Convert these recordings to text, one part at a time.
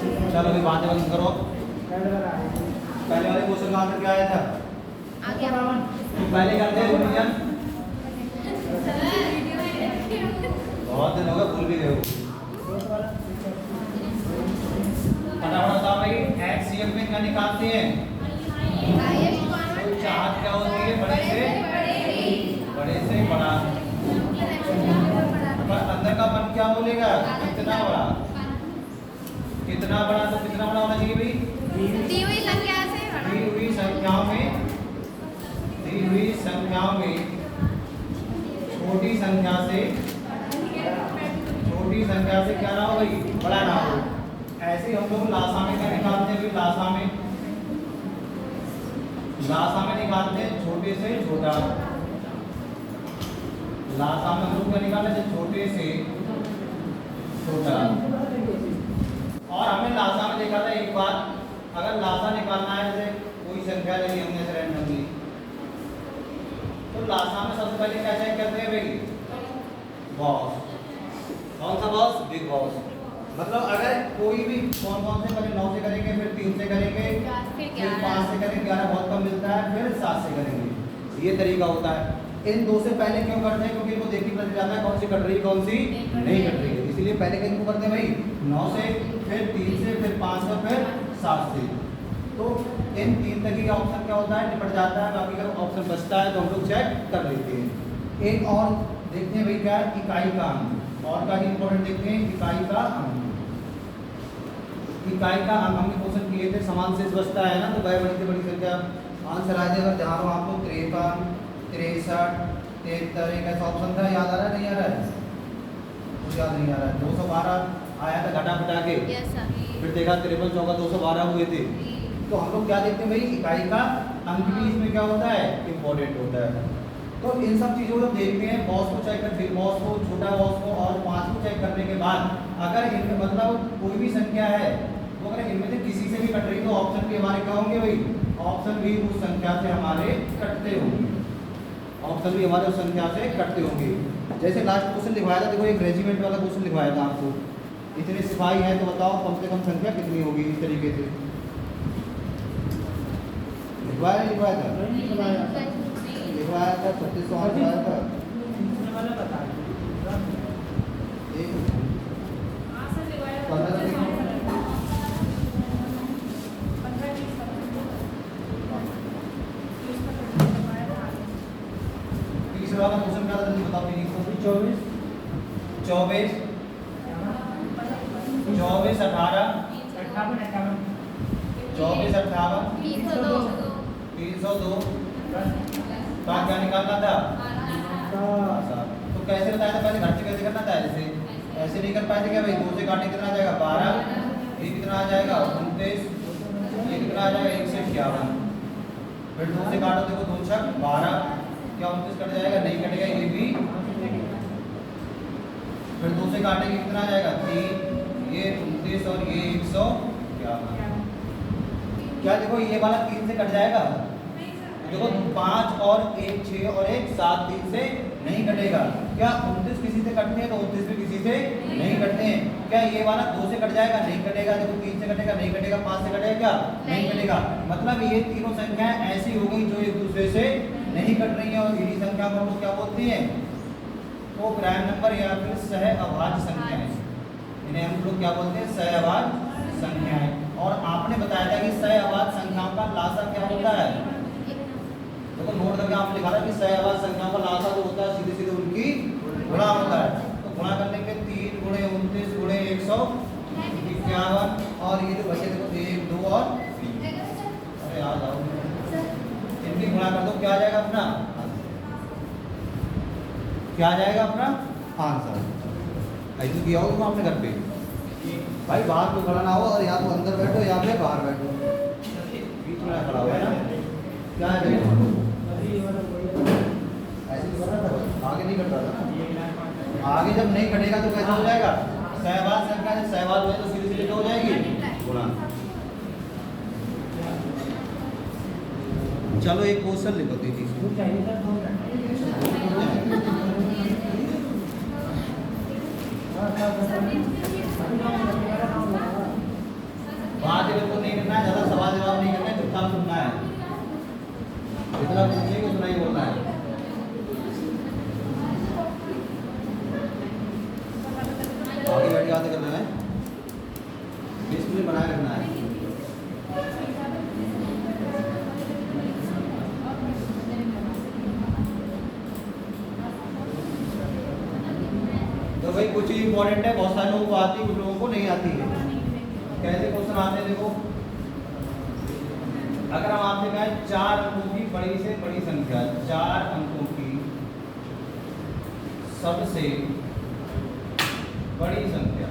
चलो अभी बातें बंद करो। पहले वाले क्वेश्चन का आंसर क्या आया था? पहले करते हैं रिवीजन। बहुत दिन हो गए, भूल भी गए हो। फटाफट बताओ भाई, HCF में क्या निकालते हैं? चाहत क्या होती है? बड़े से बड़ा। पर अंदर का मन क्या बोलेगा? कितना बड़ा? कितना बड़ा? तो कितना बड़ा होना चाहिए भाई? दी हुई संख्या से दी हुई संख्याओं में छोटी संख्या से क्या ना हो भाई? बड़ा ना हो। ऐसे हम लोग लासा में क्या निकालते हैं? लासा में निकालते हैं छोटे से छोटा। लासा में हम लोग क्या निकालते हैं? छोटे से छोटा। और हमने लासा में देखा था एक बार, अगर लासा निकालना है, जैसे कोई संख्या ले ली हमने रैंडमली, तो लासा में सबसे पहले क्या चेक करते हैं भाई? बॉस। कौन सा बॉस? Big boss. मतलब अगर कोई भी कौन से पहले 9 से करेंगे, फिर 3 से करेंगे, फिर 5 से करेंगे, 11 बहुत कम मिलता है, फिर 7 से करेंगे। ये तरीका होता है। इन दो से पहले क्यों करते हैं? क्योंकि इनको देखने पता जाता है कौन सी कट रही है, कौन सी नहीं कट रही है। इसीलिए पहले किनको करते हैं भाई? 9 से, फिर 3 से, फिर 5 से, फिर 7 से। तो इन 3 तक का ऑप्शन क्या होता है? निपट जाता है। बाकी अगर ऑप्शन बचता है तो हम लोग चेक कर लेते हैं। एक और देखते हैं भाई, क्या? इकाई का अंक। और का इंपॉर्टेंट देखते हैं, इकाई का अंक। इकाई का अंक हमने क्वेश्चन किए थे, समान शेष बचता है ना, तो वह बड़ी से बड़ी संख्या आंसर आ जाएगा। जहाँ आपको 53, 63, 73 एक ऐसा ऑप्शन था, याद आ रहा है? नहीं आ रहा है? कुछ याद नहीं आ रहा है। 212 आया था घटा घटा के, फिर देखा 53 चौका 212 हुए थे। तो हम लोग क्या देखते हैं भाई? इकाई का अंक भी इसमें क्या होता है? इम्पोर्टेंट होता है। तो इन सब चीज़ों को देखते हैं। बॉस को चेक कर, बिग बॉस को, छोटा बॉस को और 5 को चेक करने के बाद अगर इनमें मतलब कोई भी संख्या है, तो अगर इनमें से किसी से भी कट रही, तो ऑप्शन भी हमारे क्या होंगे भाई? ऑप्शन भी उस संख्या से हमारे कटते होंगे। ऑप्शन भी हमारे उस संख्या से कटते होंगे। जैसे लास्ट क्वेश्चन लिखवाया था, देखो एक रेजिमेंट वाला क्वेश्चन लिखवाया था आपको। इतने सिपाही हैं तो बताओ कम से कम संख्या कितनी होगी? इस तरीके से लिखवाया था? लिखवाया था 3600 लिखवाया था। तीसरा वाला क्वेश्चन क्या था? बताओ मेरी। 24 24 24 18 24 58 302 का क्या निकालना था? तो कैसे बताया था? पहले घट कैसे करना था? ऐसे नहीं कर पाए क्या भाई? 2 से काटे कितना आ जाएगा? 12। ये कितना आ जाएगा? 29। ये कितना आ जाएगा? 1 से 51। फिर 2 से काटो, देखो 2 छक 12। क्या 29 कट जाएगा? नहीं कटेगा, ये भी। फिर 2 से काटेंगे कितना आ जाएगा? 3। ये 29 और ये 151। क्या देखो ये वाला 3 से कट जाएगा? देखो 5 और 1 6 और 1 7, 3 से नहीं कटेगा। क्या 29 किसी से कटते हैं? तो 29 भी किसी से नहीं कटते हैं। क्या ये वाला 2 से कट जाएगा? नहीं कटेगा। देखो 3 से कटेगा? नहीं कटेगा। 5 से कटेगा? क्या नहीं कटेगा। मतलब ये तीनों संख्याएं ऐसी हो गई जो एक दूसरे से नहीं कट रही है। और इन्हीं संख्या को हम लोग क्या बोलते हैं? वो प्राइम नंबर या फिर सहअभाज्य संख्याएं। इन्हें हम लोग क्या बोलते हैं? सहअभाज्य संख्याएं। और आपने बताया था कि सहअभाज्य संख्याओं का लासा क्या होता है? देखो नोट करके आपने लिखा था कि सहअभाज्य संख्याओं का लासा जो होता है सीधे सीधे उनकी गुणा होता है। तो गुणा करने पे 3 × 29 × 151 और ये जो बचे देखो 1 2 और 3। अरे आ जाओ, इनकी गुणा कर दो, क्या आ जाएगा अपना? क्या आ जाएगा अपना आंसर? ऐसे किया हो तुम अपने घर पे भाई? बाहर तो खड़ा ना हो, और या तो अंदर बैठो या फिर बाहर बैठो, बीच में खड़ा हुआ है ना। क्या है ऐसे तो करना था, आगे नहीं कट रहा था ना। आगे जब नहीं कटेगा तो कैसा हो जाएगा? सहअभाज्य संख्या जब सहअभाज्य हो तो सीधे सीधे क्या हो जाएगी? गुणा। चलो एक क्वेश्चन लिखो दीदी। साथ सुनना है, जितना पूछेंगे उतना ही बोलना है। आगे बैठ के याद करना है, 20 मिनट बनाए रखना है। तो भाई कुछ इंपॉर्टेंट है, बहुत सारे लोगों को आती है, कुछ लोगों को नहीं आती है। कैसे क्वेश्चन आते हैं देखो, अगर हम आपसे कहें 4 अंकों की बड़ी से बड़ी संख्या, 4 अंकों की सबसे बड़ी संख्या,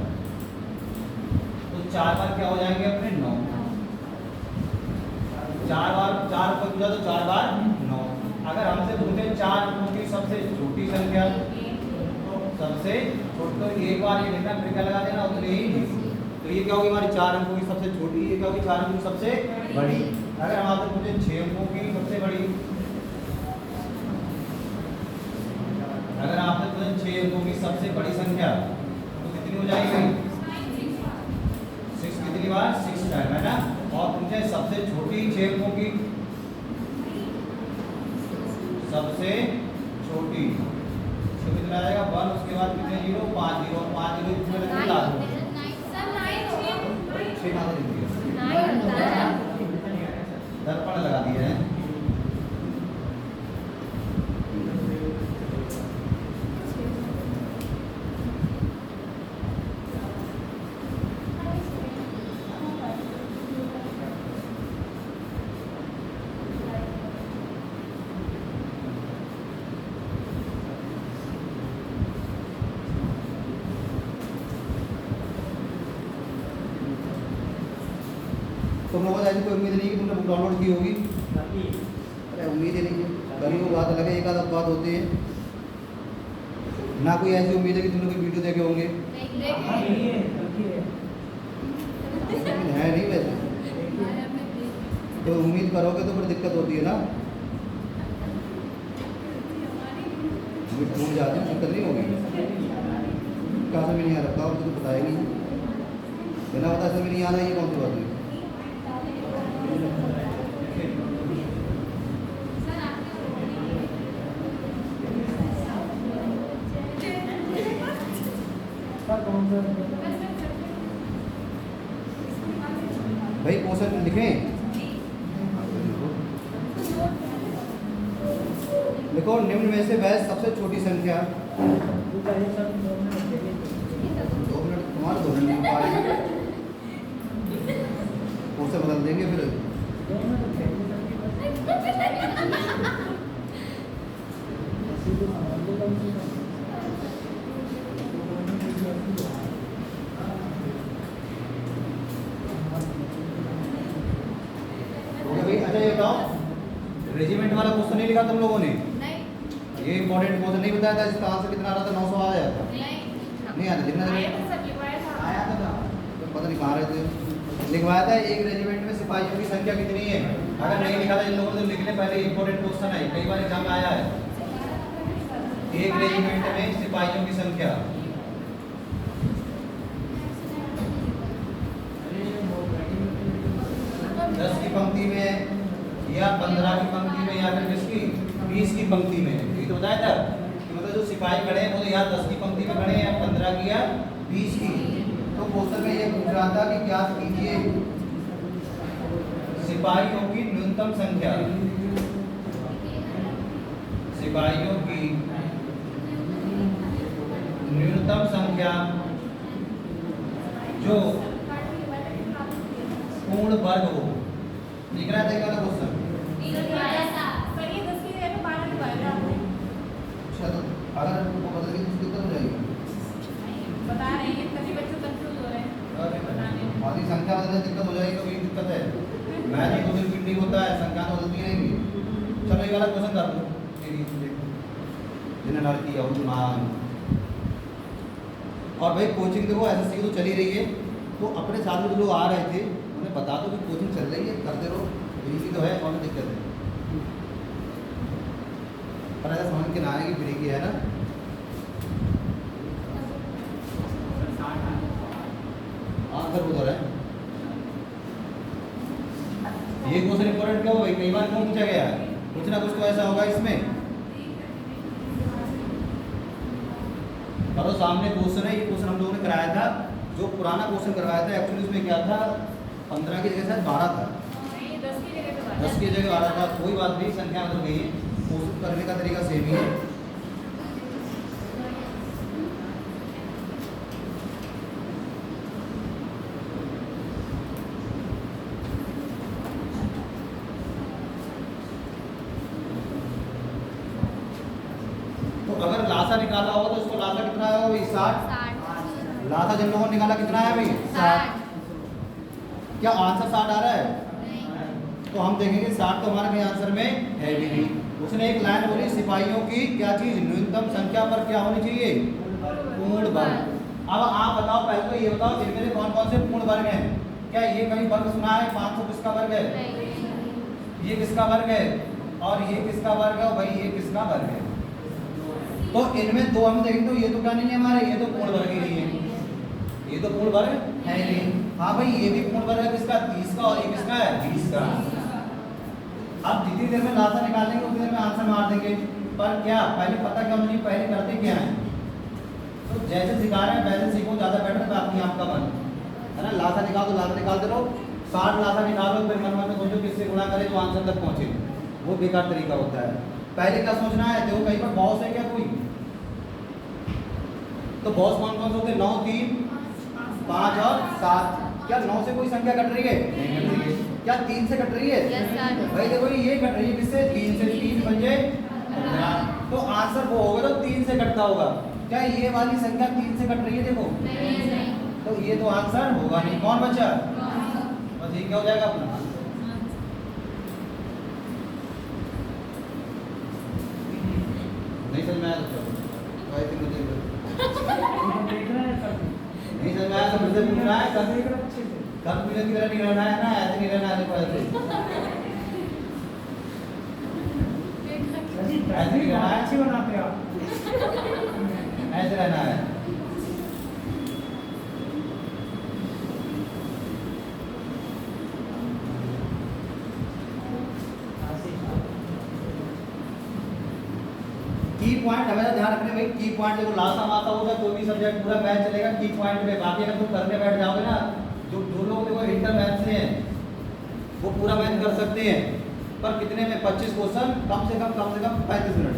तो 4 बार क्या हो जाएंगे अपने 9। 4 बार 4 को पूछा तो 4 बार 9। अगर हमसे पूछे 4 अंकों की सबसे छोटी संख्या, सबसे छोटी, तो एक बार ये लिखना, फिर क्या लगा देना, उतने ही। तो ये क्या होगी हमारी 4 अंकों की सबसे छोटी, ये क्या होगी 4 अंकों की सबसे बड़ी। अगर हम आपसे पूछे 6 अंकों की सबसे बड़ी, अगर आपसे पूछे 6 अंकों की सबसे बड़ी संख्या, तो कितनी हो जाएगी? 6 कितनी बार? 6 टाइम, है ना। और पूछे सबसे छोटी 6 अंकों की सबसे छोटी, तो कितना आएगा? 1, उसके बाद कितने 0? 5 0, 5 0 इसमें लगेगा लास्ट में 6 मात्र लिख दिया, दर्पण लगा दिया है। तुम लोगों को ऐसी कोई उम्मीद नहीं कि तुमने बुक डाउनलोड की होगी? अरे उम्मीद ही नहीं है, गरीबों बात अलग है, एक आध बात होती है ना। कोई ऐसी उम्मीद है कि तुमने कोई वीडियो देखे होंगे? है नहीं वैसे, तो उम्मीद करोगे तो फिर दिक्कत होती है ना, भूल जाते हैं, दिक्कत नहीं होगी। कहाँ से भी नहीं आ रखा और तुझे पता ही नहीं, बिना पता से भी नहीं आना, ये कौन सी बात है? भाई क्वेश्चन लिखें, देखो निम्न में से वह सबसे छोटी संख्या, 2 मिनट तुम्हारे 2 मिनट क्वेश्चन बदल देंगे फिर। अच्छा ये बताओ, रेजिमेंट वाला क्वेश्चन नहीं लिखा तुम लोगों ने? नहीं। ये इंपॉर्टेंट क्वेश्चन नहीं बताया था, इसका आंसर कितना आ रहा था? 900 आ जाता। नहीं आता जितना आया था ना, तो पता नहीं कहाँ रहे थे। लिखवाया था एक रेजिमेंट में सिपाहियों की संख्या कितनी है। अगर नहीं लिखा था इन लोगों ने तो लिख ले, पहले इंपॉर्टेंट क्वेश्चन है, कई बार एग्जाम में आया है। एक रेजिमेंट में सिपाहियों की संख्या, दस की पंक्ति में या 15 की पंक्ति में या फिर किसकी 20 की पंक्ति में। ये तो बताया था कि मतलब जो सिपाही खड़े हैं वो तो या 10 की पंक्ति में खड़े हैं या 15 की या 20 की। तो क्वेश्चन में ये पूछ रहा था कि ज्ञात कीजिए सिपाहियों की न्यूनतम संख्या, सिपाहियों की न्यूनतम संख्या जो पूर्ण वर्ग हो। लिख रहा था क्या क्वेश्चन? अच्छा, तो अगर उनको बदल के तो दिक्कत हो जाएगी। बता रहे हैं सभी बच्चे कंफ्यूज हो रहे हैं। आधी संख्या बदलने दिक्कत हो जाएगी तो ये दिक्कत है। मैथ में कोई फिट नहीं होता है, संख्या तो बदलती रहेंगी। चलो ये वाला क्वेश्चन कर दो, जिन्हें लड़ किया मान। और भाई कोचिंग देखो एसएससी तो चली रही है, तो अपने साथ में जो लोग आ रहे थे उन्हें बता दो कि कोचिंग चल रही है, करते रहो, फ्री तो है और दिक्कत है। पर ऐसा समझ के ना आए कि फ्री की है ना। आंसर उधर है। ये क्वेश्चन इंपॉर्टेंट क्यों भाई, कई बार क्यों पूछा गया है, कुछ ना कुछ तो ऐसा होगा इसमें। करो सामने क्वेश्चन है, ये क्वेश्चन हम लोगों ने कराया था, जो पुराना क्वेश्चन करवाया था एक्चुअली उसमें क्या था, 15 की जगह शायद 12 था, 10 की जगह पे 10 की जगह 12 था। कोई बात नहीं, संख्या बदल गई है, कोशिश करने का तरीका सेम ही है। तो अगर लासा निकाला होगा तो इसको लासा कितना आएगा भाई, 60। लासा जिन लोगों ने निकाला कितना है भाई, 60। क्या आंसर 60 आ रहा है? तो हम देखेंगे 60 तो हमारे कहीं आंसर में है भी नहीं। उसने एक लाइन बोली, सिपाहियों की क्या चीज न्यूनतम संख्या पर क्या होनी चाहिए, पूर्ण वर्ग। अब आप बताओ, पहले तो ये बताओ इनमें से कौन कौन से पूर्ण वर्ग हैं। क्या ये कहीं वर्ग सुना है, 500 किसका वर्ग है, ये किसका वर्ग है, और ये किसका वर्ग है, और भाई ये किसका वर्ग है। तो इनमें दो हम देखेंगे, तो ये तो क्या नहीं है हमारे, ये तो पूर्ण वर्ग ही नहीं है, ये तो पूर्ण वर्ग है नहीं। हाँ भाई ये भी पूर्ण वर्ग है किसका, 30 का, और ये किसका है, 20 का। अब जितनी देर में लासा निकालेंगे उतनी देर में आंसर मार देंगे, पर क्या पहले पता क्या होना चाहिए, पहले करते क्या है। तो जैसे सिखा रहे हैं वैसे सीखो, ज़्यादा बेटर है, बाकी आपका मन है ना। लासा निकाल दो, लासा निकालते रहो, 60 लासा निकालो, फिर मन में सोचो किससे गुणा करें तो आंसर तक पहुँचे, वो बेकार तरीका होता है। पहले क्या सोचना है, देखो कहीं पर बॉस है क्या कोई, तो बॉस कौन कौन से होते हैं, 9, 3, 5 और 7। क्या 9 से कोई संख्या कट रही है, नहीं कट रही है। क्या 3 से कट रही है, भाई देखो ये कट रही है, किससे, 3 से, 3 पंजे 15। तो आंसर वो होगा तो 3 से कटता होगा। क्या ये वाली संख्या 3 से कट रही है, देखो, तो ये तो आंसर होगा नहीं। कौन बचा, बस ये क्या हो जाएगा अपना। नहीं समझ में आया तो नहीं समझ में आया तो फिर से पूछना है, कंफ्यूजन की तरह नहीं रहना है ना, ऐसे नहीं रहना है, देखो ऐसे नहीं रहना है, अच्छी बनाते आप। ऐसे रहना है। की पॉइंट हमेशा ध्यान रखने भाई, की पॉइंट देखो लासा वासा होगा कोई भी सब्जेक्ट पूरा बैच चलेगा की पॉइंट पे। बाकी अगर तुम करने बैठ जाओगे ना, जो लोग देखो इंटर मैथ से हैं वो पूरा मैथ कर सकते हैं, पर कितने में, 25 क्वेश्चन कम से कम 35 मिनट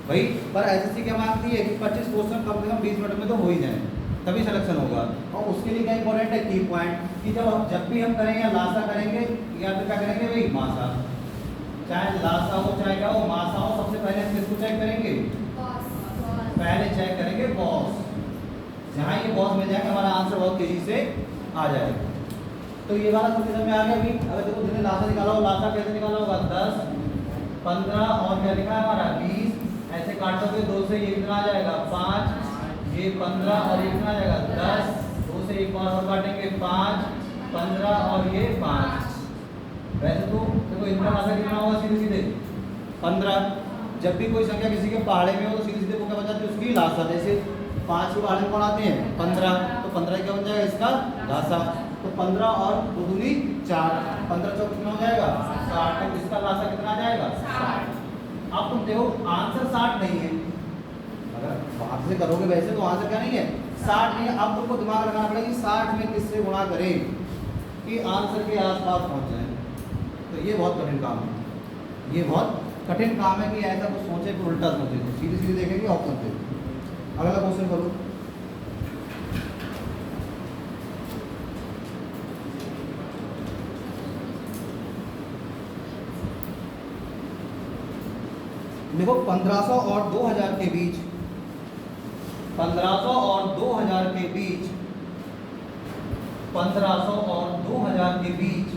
भाई। पर एसएससी क्या मांगती है कि 25 क्वेश्चन कम से कम 20 मिनट में तो हो ही जाए, तभी सिलेक्शन होगा। और उसके लिए क्या इंपॉर्टेंट है, की पॉइंट, कि जब भी हम करेंगे या लासा करेंगे या फिर क्या करेंगे भाई, मासा, चाहे लासा हो चाहे क्या हो, मासा हो, सबसे पहले हम किसको चेक करेंगे, पहले चेक करेंगे बॉस। जहाँ ये बॉस मिल जाएगा हमारा आंसर बहुत तेजी से आ जाएगा। तो ये वाला समझ में आ गया अभी। अगर देखो जिसने लासा निकाला हो, लासा कैसे निकाला होगा, 10, 15 और क्या लिखा है हमारा 20, ऐसे काटोगे 2 से ये कितना आ जाएगा 5, ये 15 और ये कितना आ जाएगा 10, 2 से एक और काटेंगे 5, 15 और ये 5। वैसे तो देखो इनका लासा कितना होगा, सीधे सीधे 15। जब भी कोई संख्या किसी के पहाड़े में हो तो सीधे सीधे वो क्या बचाते हैं, उसकी लासा। जैसे 5 के पहाड़े में कौन आते हैं, 15, तो 15 क्या बन जाएगा इसका लासा। तो 15 और 2 दूनी 4, 15 चौक कितना हो जाएगा 60, तो इसका लासा कितना आ जाएगा 60। अब तुम देखो आंसर 60 नहीं है, अगर बात से करोगे वैसे तो आंसर क्या नहीं है 60 नहीं है। अब तुमको दिमाग लगाना पड़ेगा कि 60 में किससे गुणा करें कि आंसर के आसपास पहुंच जाए। तो ये बहुत कठिन काम है, ये बहुत कठिन काम है कि ऐसा कुछ सोचे फिर उल्टा सोचे, तो सीधे सीधे देखेंगे ऑप्शन पे। अगला क्वेश्चन करो। देखो 1500 और 2000 के बीच, 1500 और 2000 के बीच, 1500 और 2000 के बीच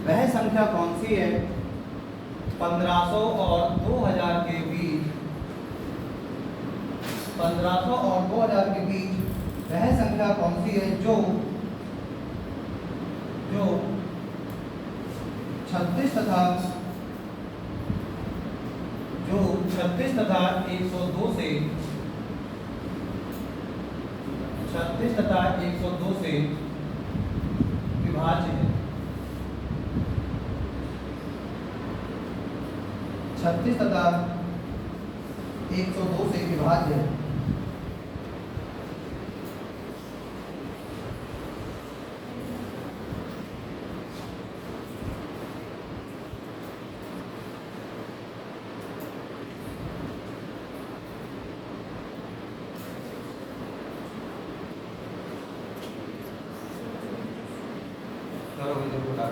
वह संख्या कौन सी है, 1500 और 2000 के बीच, 1500 और 2000 के बीच वह संख्या कौन सी है जो 36 तथा 102 से 36 तथा 102 से 36 तथा 102 से विभाज्य है। चलो भाई देखो उठा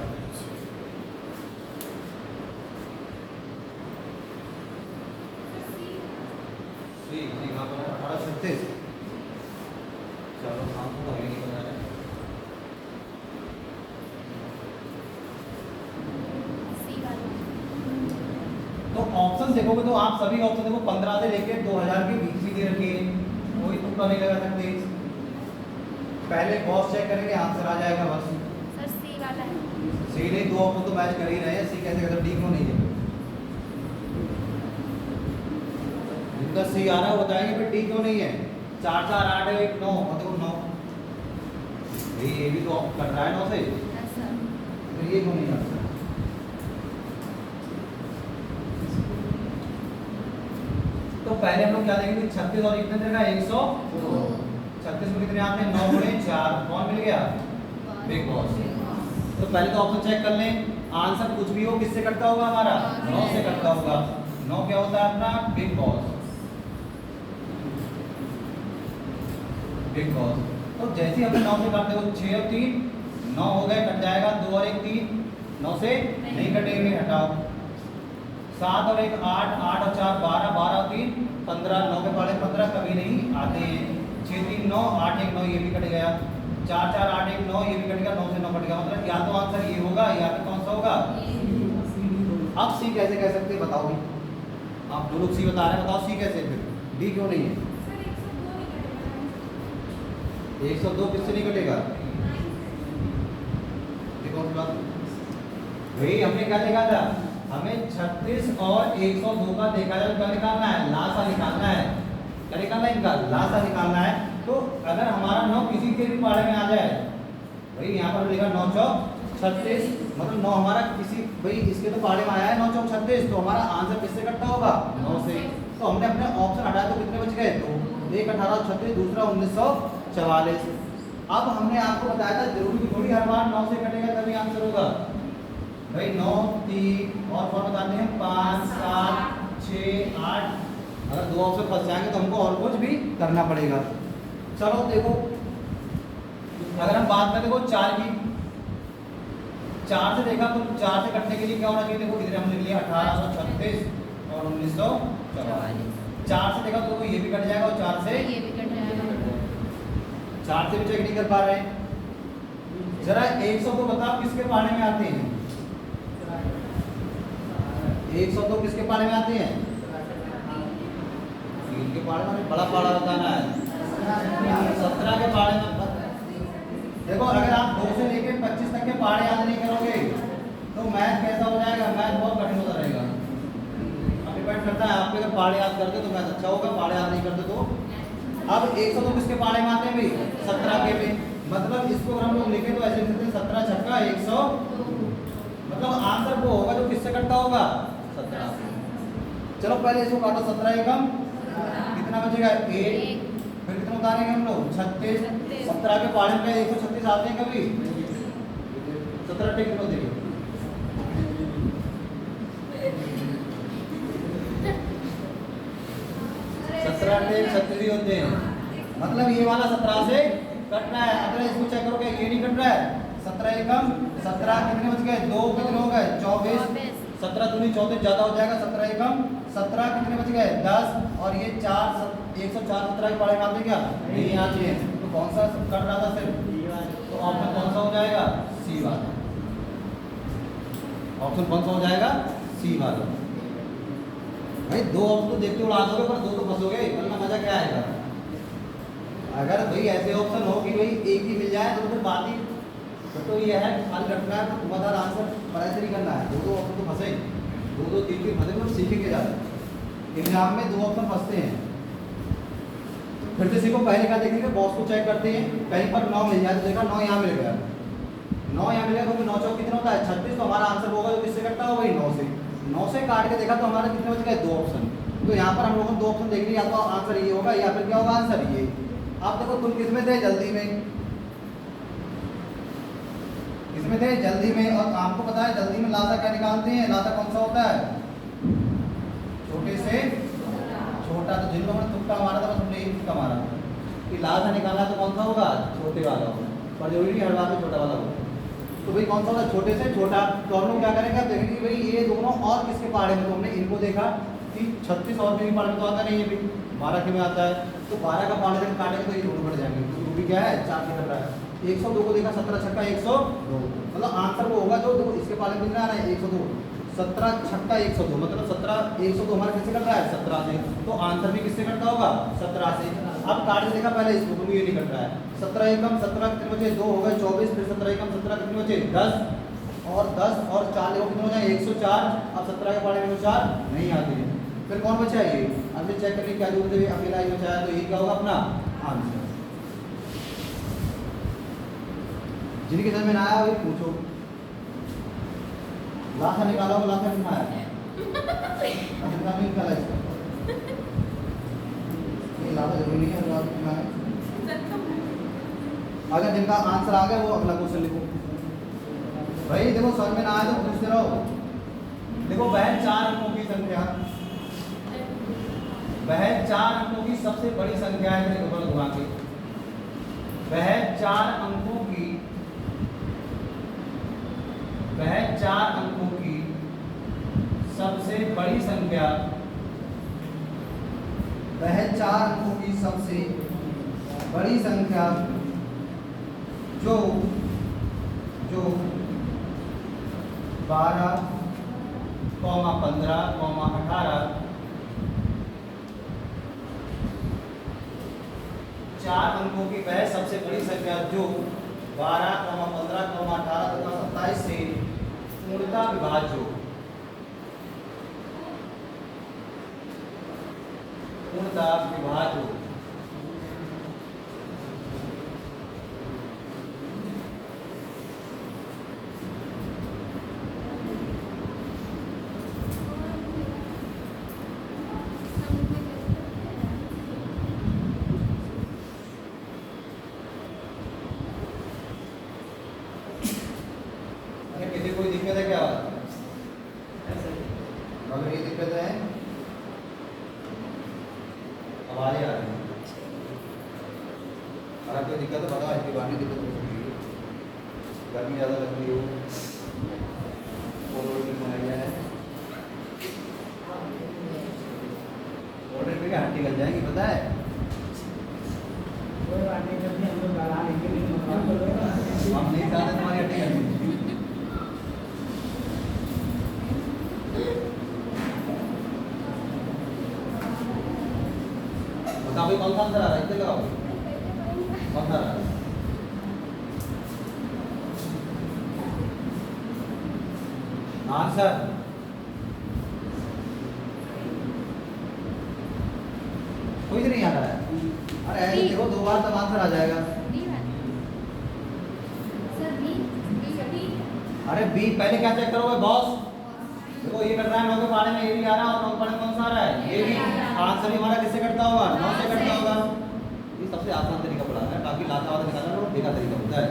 सी कहाँ पर 1836। चलो नाम तो हमें नहीं पता है। तो ऑप्शन देखोगे तो आप सभी ऑप्शन देखो 15 से लेके 2000 के बीच में दे रखी है, कोई तुक्का नहीं लगा सकते। पहले बॉक्स चेक करेंगे आंसर आ जाएगा बस। सर सी वाला है। सी नहीं, दो ऑप्शन तो मैच कर ही रहे हैं, सी कैसे कर, डी क्यों नहीं है? जिनका सी आ रहा है वो बताएंगे फिर डी क्यों नहीं है। 4 4 8 1 9 मतलब 9, ये भी तो कट रहा है 9 से, यस सर। तो ये क्यों नहीं आता? तो पहले हम लोग क्या देखेंगे 36 और कितने देगा 100। 36 में कितने आते हैं 9 गुणे 4, कौन मिल गया? Big boss. तो पहले तो ऑप्शन चेक कर लें, आंसर कुछ भी हो किससे कटता होगा हमारा 9 से कटता होगा। 9 क्या होता है अपना बिग बॉस, बिग बॉस। तो जैसे ही हमने 9 से काटते हो 6 और 3 9 हो गए, कट जाएगा 2 और 1 3, 9 से नहीं कटेंगे, हटाओ। 7 और 1 8, 8 और 4 12, 12 और 3 15, 9 के पाले 15 कभी नहीं आते हैं। 6 3 9, 8 1 9 ये भी कट गया, 4 4 8 1 9 ये भी कट गया, 9 से 9 कट गया। मतलब या तो आंसर ये होगा या फिर कौन सा होगा। अब सी कैसे कह सकते हैं बताओ भाई, आप जो लोग सी बता रहे हैं बताओ सी कैसे, फिर डी क्यों नहीं है? 102 किससे नहीं कटेगा? देखो भाई हमने क्या देखा था, हमें 36 और 102 का देखा जाए, क्या निकालना है? लासा निकालना है। क्या निकालना है इनका? लासा निकालना है। तो अगर हमारा 9 किसी के भी पारे में आ जाए, भाई यहाँ पर लिखा 9 चौक 36, मतलब 9 हमारा किसी भाई इसके तो पारे में आया है 9 चौक 36, तो हमारा आंसर किससे कटता होगा 9 से। तो हमने अपने ऑप्शन हटाया तो कितने बच गए? 2, एक 1836, दूसरा 1944। अब हमने आपको बताया था जरूरी थोड़ी हर बार 9 से कटेगा तभी आंसर होगा। भाई 9 3 और कौन बताते हैं 5 7 6 8, अगर दो ऑप्शन फंस जाएंगे तो हमको और कुछ भी करना पड़ेगा। चलो देखो अगर हम बात करें देखो 4 की, 4 से देखा तो 4 से कटने के लिए क्या होना चाहिए? देखो इधर हमने लिया 1836 और 1944। 4 से देखा तो ये भी कट जाएगा और 4 से ये भी कट जाएगा। 4 से भी चेक नहीं कर पा रहे हैं। जरा 102 बताओ किसके पाने में आते हैं? 102 किसके पाने में आते हैं? 3 के पाने में, बड़ा पाड़ा बताना है। 17 के पाड़े में। देखो अगर आप 2 से लेकर 25 तक के पाड़े याद नहीं करोगे तो मैथ कैसा हो जाएगा? मैथ बहुत कठिन होता रहेगा। अब डिपेंड करता है आप अगर पाड़े याद करते तो मैथ अच्छा होगा, पाड़े याद नहीं करते तो। अब 102 किसके पाड़े में आते हैं भाई? 17 के में। मतलब इसको अगर हम लोग लिखे तो ऐसे लिखते हैं 17 छक्का 100, मतलब आंसर वो होगा जो किससे कटता होगा 17 से। चलो पहले इसको काटो, 17 एकम कितना बचेगा 1, फिर कितना उतारेंगे हम लोग 36, 17 के पाड़े में 136 आते हैं कभी? 17 टिक कितना देखो 17 टिक 36 ही होते हैं। मतलब ये वाला 17 से कटना है। अगर इसको चेक करोगे ये नहीं कट रहा है। 17 एकम 17 कितने बच गए? 2 कितने हो गए? 24, 17 दूनी 34 ज्यादा हो जाएगा। 17 एकम 17 कितने बच गए? 10 और ये 4 104 17 के पाड़े में आते क्या? नहीं आते हैं। तो कौन सा कट रहा था सिर्फ? तो ऑप्शन कौन सा हो जाएगा? सी वाला। ऑप्शन कौन सा हो जाएगा? सी वाला। भाई दो ऑप्शन तो देखते उड़ा दोगे पर दो तो फंसोगे, वरना मजा क्या आएगा? अगर भाई ऐसे ऑप्शन हो कि भाई एक ही मिल जाए तो फिर बात ही तो ये है खाली रखना है, तो तुम्हारा आंसर पढ़ाई से नहीं करना है। दो ऑप्शन तो फंसे, दो 3 फंसे तो सीखेंगे ज़्यादा। एग्जाम में 2 ऑप्शन फंसते हैं। फिर से सीखो, पहले क्या देखेंगे बॉक्स को चेक करते हैं, कहीं पर 9 मिल जाए तो देखा 9 यहाँ मिल गया, 9 यहाँ मिल गया तो 9 चौक कितना होता है 36, तो हमारा आंसर होगा जो किससे कटता होगा 9 से। 9 से काट के देखा तो हमारे कितने बच गए? 2 ऑप्शन। तो यहाँ पर हम लोगों ने 2 ऑप्शन देख लिए, या तो आंसर ये होगा या फिर क्या होगा? आंसर ये। आप देखो तुम किसमें थे? जल्दी में। किसमें थे? जल्दी में। और आपको पता है जल्दी में लासा क्या निकालते हैं? लासा कौन सा होता है? छोटे से छोटा। तो जिन लोगों ने तुक्का मारा था बस हमने एक तुक्का मारा कि लासा निकालना तो कौन सा होगा? छोटे वाला होगा। पर जरूरी नहीं हर बार में छोटा वाला होगा। तो भाई कौन सा होगा? छोटे से छोटा। तो हम लोग क्या करेंगे? अब देखेंगे कि भाई ये दोनों और किसके पहाड़े में। तो हमने इनको देखा कि 36 और भी पहाड़ में तो आता नहीं है भाई, 12 के में आता है। तो 12 का पहाड़ जब काटेंगे तो ये दोनों कट जाएंगे। तो भी क्या है? 4 से कट रहा है। 102 को देखा, 17 छक्का 102, मतलब आंसर वो होगा जो देखो इसके पहाड़े में कितना आ रहा है? 102। 17 छक्का 102, मतलब 17 102 हमारा किससे कट रहा है? 17 से। तो आंसर भी किससे कटता होगा? 17 से। अब काट के देखा पहले इसको, तो ये नहीं कट रहा है। 17 एकम 17 कितने बचे? 2 हो गए 24, फिर 17 एकम 17 कितने बचे? 10 और 10 और 4 देखो कितने हो जाए? 104। अब 17 के पहाड़े में 4 नहीं आते हैं। फिर कौन बचा ये? अब चेक करने की क्या जरूरत है? अकेला ही बचा है, तो ये क्या होगा अपना आंसर। जिनके समझ में ना आया वही पूछो। लासा निकाला हो, लासा नहीं आया? लासा नहीं निकाला इसका? ये लासा जरूरी नहीं है, लासा कितना है? अगर जिनका आंसर आ गया वो अगला क्वेश्चन लिखो। भाई देखो समझ में ना आया तो पूछते रहो। देखो वह 4 अंकों की संख्या, वह 4 अंकों की सबसे बड़ी संख्या है। देखो घुमा के, वह 4 अंकों की, वह 4 अंकों की सबसे बड़ी संख्या, वह 4 अंकों की सबसे बड़ी संख्या जो 12, 15, 18, 4 अंकों की वह सबसे बड़ी संख्या जो 12, 15, 18 तथा 27 से पूर्णतः विभाज्य हो। पूर्णतः विभाज्य हो। किसी कोई दिक्कत है क्या? अगर ये दिक्कत है, आवाज़ें आ रही है। अगर कोई दिक्कत है बताओ, इसके बाद में दिक्कत हो सकती है। गर्मी ज़्यादा लग रही हो, है ऑर्डर पे क्या हट्टी लग जाएगी पता है? हम नहीं चाहते तुम्हारी हट्टी लगनी। बताओ कौन सा आंसर आ रहा है? इधर लगाओ, कौन सा आ रहा है? आंसर कोई नहीं आ रहा है। अरे ऐसे देखो 2 बार तब आंसर आ जाएगा। अरे बी पहले क्या चेक करोगे बॉस? देखो ये कट रहा है 9 के पहाड़े में, ये भी आ रहा है, और 9 के पहाड़े में कौन सा आ रहा है? ये भी। आंसर भी हमारा किससे कटता होगा? 9 से कटता होगा। ये सबसे आसान तरीका पड़ा है, ताकि लाता वाला निकालना लो देखा तरीका होता है।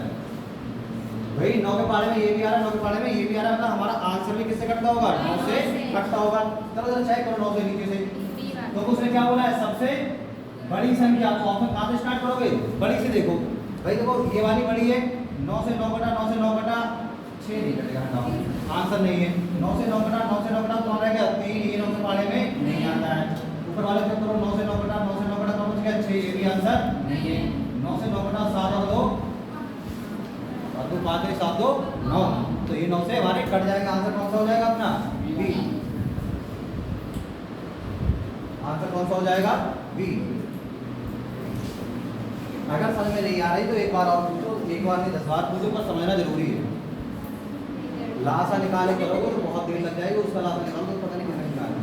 भाई 9 के पहाड़े में ये भी आ रहा है, 9 के पहाड़े में ये भी आ रहा है, मतलब हमारा आंसर भी किससे कटता होगा? 9 से कटता होगा। चलो जरा चेक करो 9 से नीचे से। तो उसने क्या बोला है? सबसे बड़ी संख्या। तो ऑप्शन कहाँ से स्टार्ट करोगे? बड़ी से देखो। भाई देखो ये वाली बड़ी है, 9 से 9 कटा, 9 से 9 कटा 6 नहीं कटेगा, हटाओ, आंसर नहीं है। 9 से 9 कटा, 9 से 9 कटा तो हमारा क्या 3, ये 9 के पहाड़े में नहीं आता है। ऊपर वाले चेक करो, 9 से 9 कटा, 9 से 9 कटा तो बच गया 6, ये भी आंसर नहीं है। 9 से 9 कटा 7 और 2 5 7 2 9, तो ये 9 से हमारे कट जाएगा। आंसर कौन सा हो जाएगा अपना? बी। आंसर कौन सा हो जाएगा? बी। अगर समझ में नहीं आ रही तो एक बार और पूछो, एक बार नहीं 10 बार पूछो, पर समझना जरूरी है। लासा निकाले करोगे तो बहुत देर लग जाएगी। उसका लासा निकालो तो पता नहीं कितना निकाला।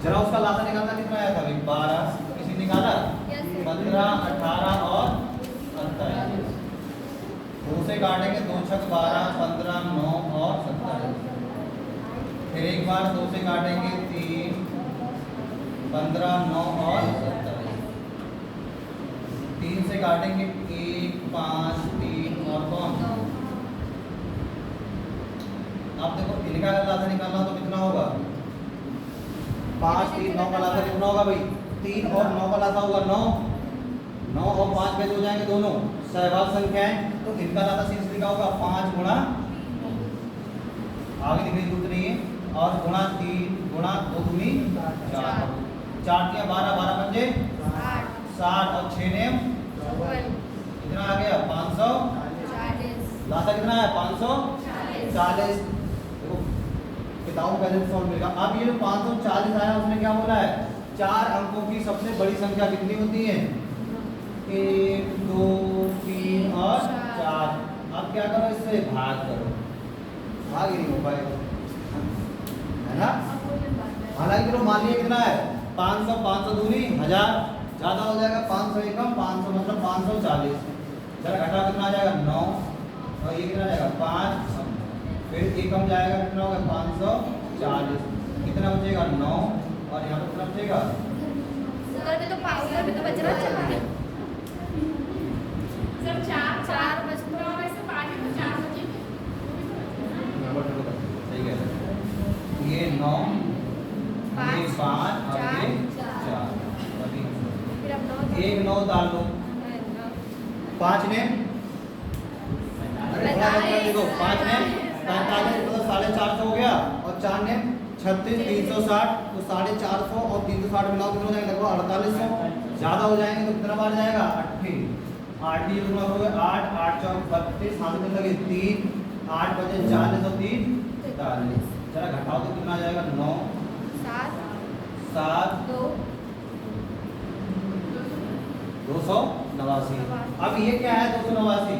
जरा उसका लासा निकालना कितना आया था भाई? 12 किसी निकाला? 15, 18 और 27। 2 से काटेंगे, 2 छक 12, 15, 9 और 27। फिर एक बार 2 से काटेंगे, 3, 15, 9 और 27। 3 से काटेंगे, 1, 5, 3 और कौन। अब देखो इनका अगर लाता निकालना हो तो कितना होगा, 5, 3, 9 का लाता कितना होगा भाई, 3 और 9 का लाता होगा 9, 9 और 5 कैसे हो जाएंगे दोनों सहभाग संख्याएं, तो इनका लाता सीधे लिखा होगा 5 गुणा, आगे लिखने की जरूरत नहीं है, और गुणा 3 गुणा 2 दूनी 4, 4 के 12, 12 पंजे 60 और 6 ने कितना आ गया 540, लाता कितना है 540। देखो किताबों में पहले सॉल्व मिलेगा। अब ये जो 540 आया उसने क्या बोला है, 4 अंकों की सबसे बड़ी संख्या कितनी होती है, 1, 2, 3 और 4। अब क्या करो, इससे भाग करो, भाग ही नहीं हो पाएगा, है ना। हालांकि तो मान लिया कितना है 500, 500 दूनी 1000, ज्यादा हो जाएगा 500 एकम 500 मतलब 540। जरा घटा कितना आ जाएगा 9 और ये कितना जाएगा 5, फिर एकम जाएगा कितना होगा 540, कितना बचेगा 9 और यहाँ पर कितना बचेगा, उधर भी तो बच रहा है सर, 4 बच रहा है, वैसे 5 में 4 बचेंगे। सही कह रहे हैं। ये 9, ये 5 और ये 4, फिर अब 1 9 डाल दो, 5 ने अरे थोड़ा मतलब देखो 5 ने 45 मतलब 450 हो गया, और 4 ने 36, 360, तो 450 और 360 मिलाओ कितना हो जाएगा, लगभग 4800। ज़्यादा हो जाएंगे तो कितना बार जाएगा 8 कितना हो गया 8, 8 चौक 32, हाथ में लगे 3, 8 बजे 40 और 3 43। जरा घटाओ तो कितना आ जाएगा 9, 7, 289। अब ये क्या है 289,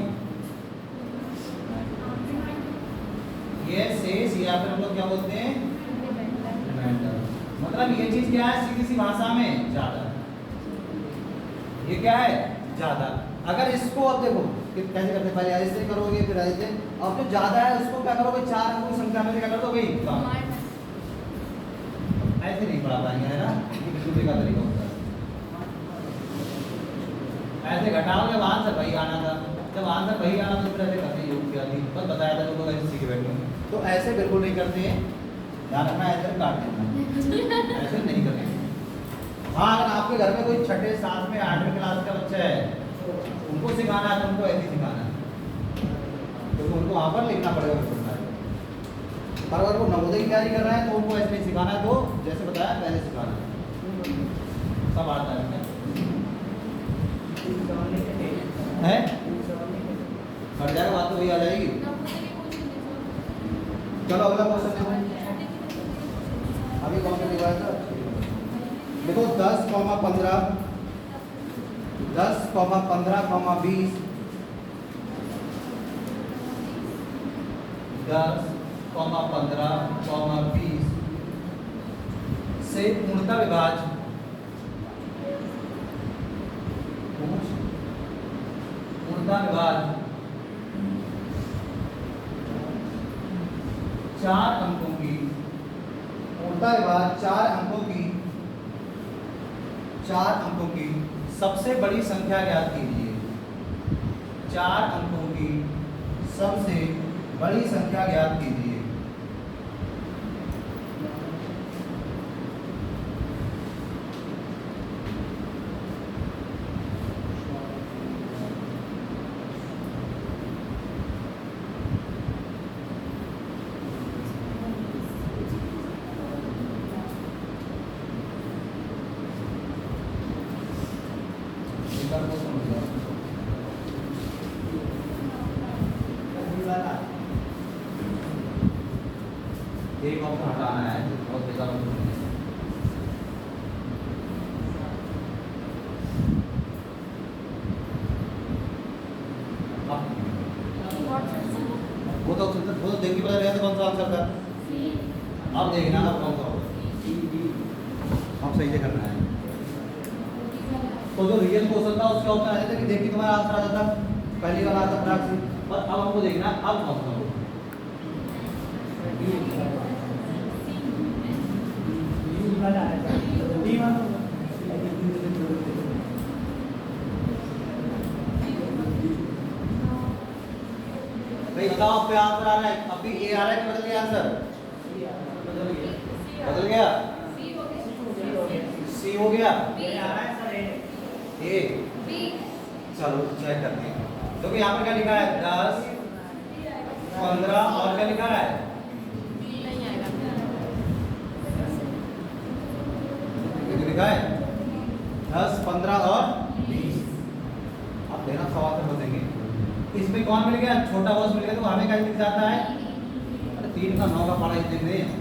ये शेष या फिर हम लोग क्या बोलते हैं रिमाइंडर। मतलब ये चीज क्या है, सीधी सी भाषा में ज्यादा, ये क्या है ज्यादा। अगर इसको अब देखो कि कैसे करते, पहले ऐसे करोगे फिर ऐसे, अब जो ज्यादा है उसको क्या करोगे 4 अंकों की संख्या में क्या कर दोगे कम। ऐसे नहीं पढ़ा पाएंगे, है ना, दूसरे का तरीका होता है। ऐसे घटाओगे वहां से वही आना था, जब आंसर वही आना तो फिर ऐसे करते योग किया थी, बस बताया था लोग ऐसे सीखे बैठे, तो ऐसे बिल्कुल नहीं करते हैं, ध्यान रखना, ऐसे काट देना, ऐसे नहीं करते। हाँ अगर आपके घर में कोई 6ठे 7वें 8वें क्लास का बच्चा है, उनको सिखाना है तो उनको ऐसे सिखाना है, क्योंकि उनको वहाँ पर लिखना पड़ेगा बिल्कुल। पर अगर वो नवोदय की तैयारी कर रहे हैं तो उनको ऐसे नहीं सिखाना है, तो जैसे बताया पहले सिखाना है, सब आता है बढ़ जाएगा, बात तो वही आ जाएगी। चलो अगला क्वेश्चन देखो, अभी कौन सा दिखाया था, देखो 10, 15, 10, 15, 20, 10, 15, 20 से पूर्णता विभाज्य पूर्णता विभाज्य 4 अंकों की, पूर्णता विभाज्य 4 अंकों की सबसे बड़ी संख्या ज्ञात कीजिए। 4 अंकों की सबसे बड़ी संख्या ज्ञात कीजिए। एक ऑप्शन हटाना है, बहुत बेकार ऑप्शन है। वो तो देख के पता रहेगा कौन सा आंसर था, अब देखना अब कौन सा होगा, अब सही से करना है। तो जो रियल क्वेश्चन था उसके ऑप्शन आया था कि देखिए तुम्हारा आंसर आ जाता, पहली वाला आता प्राक से पर अब हमको देखना है अब कौन सा होगा। भाई बताओ अब क्या आंसर आ रहा है, अभी ए आ रहा है कि बदल गया आंसर? बदल गया, सी हो गया, ए। चलो चेक करते हैं। तो यहाँ पर क्या लिखा है 10 15 और क्या लिखा है? लिखा है 10 15 और 20। अब देना सवाल तो बतेंगे इसमें कौन मिल गया, छोटा बॉक्स मिल गया तो हमें क्या दिख जाता है? अरे 3 का 9 का पढ़ा देख रहे हैं।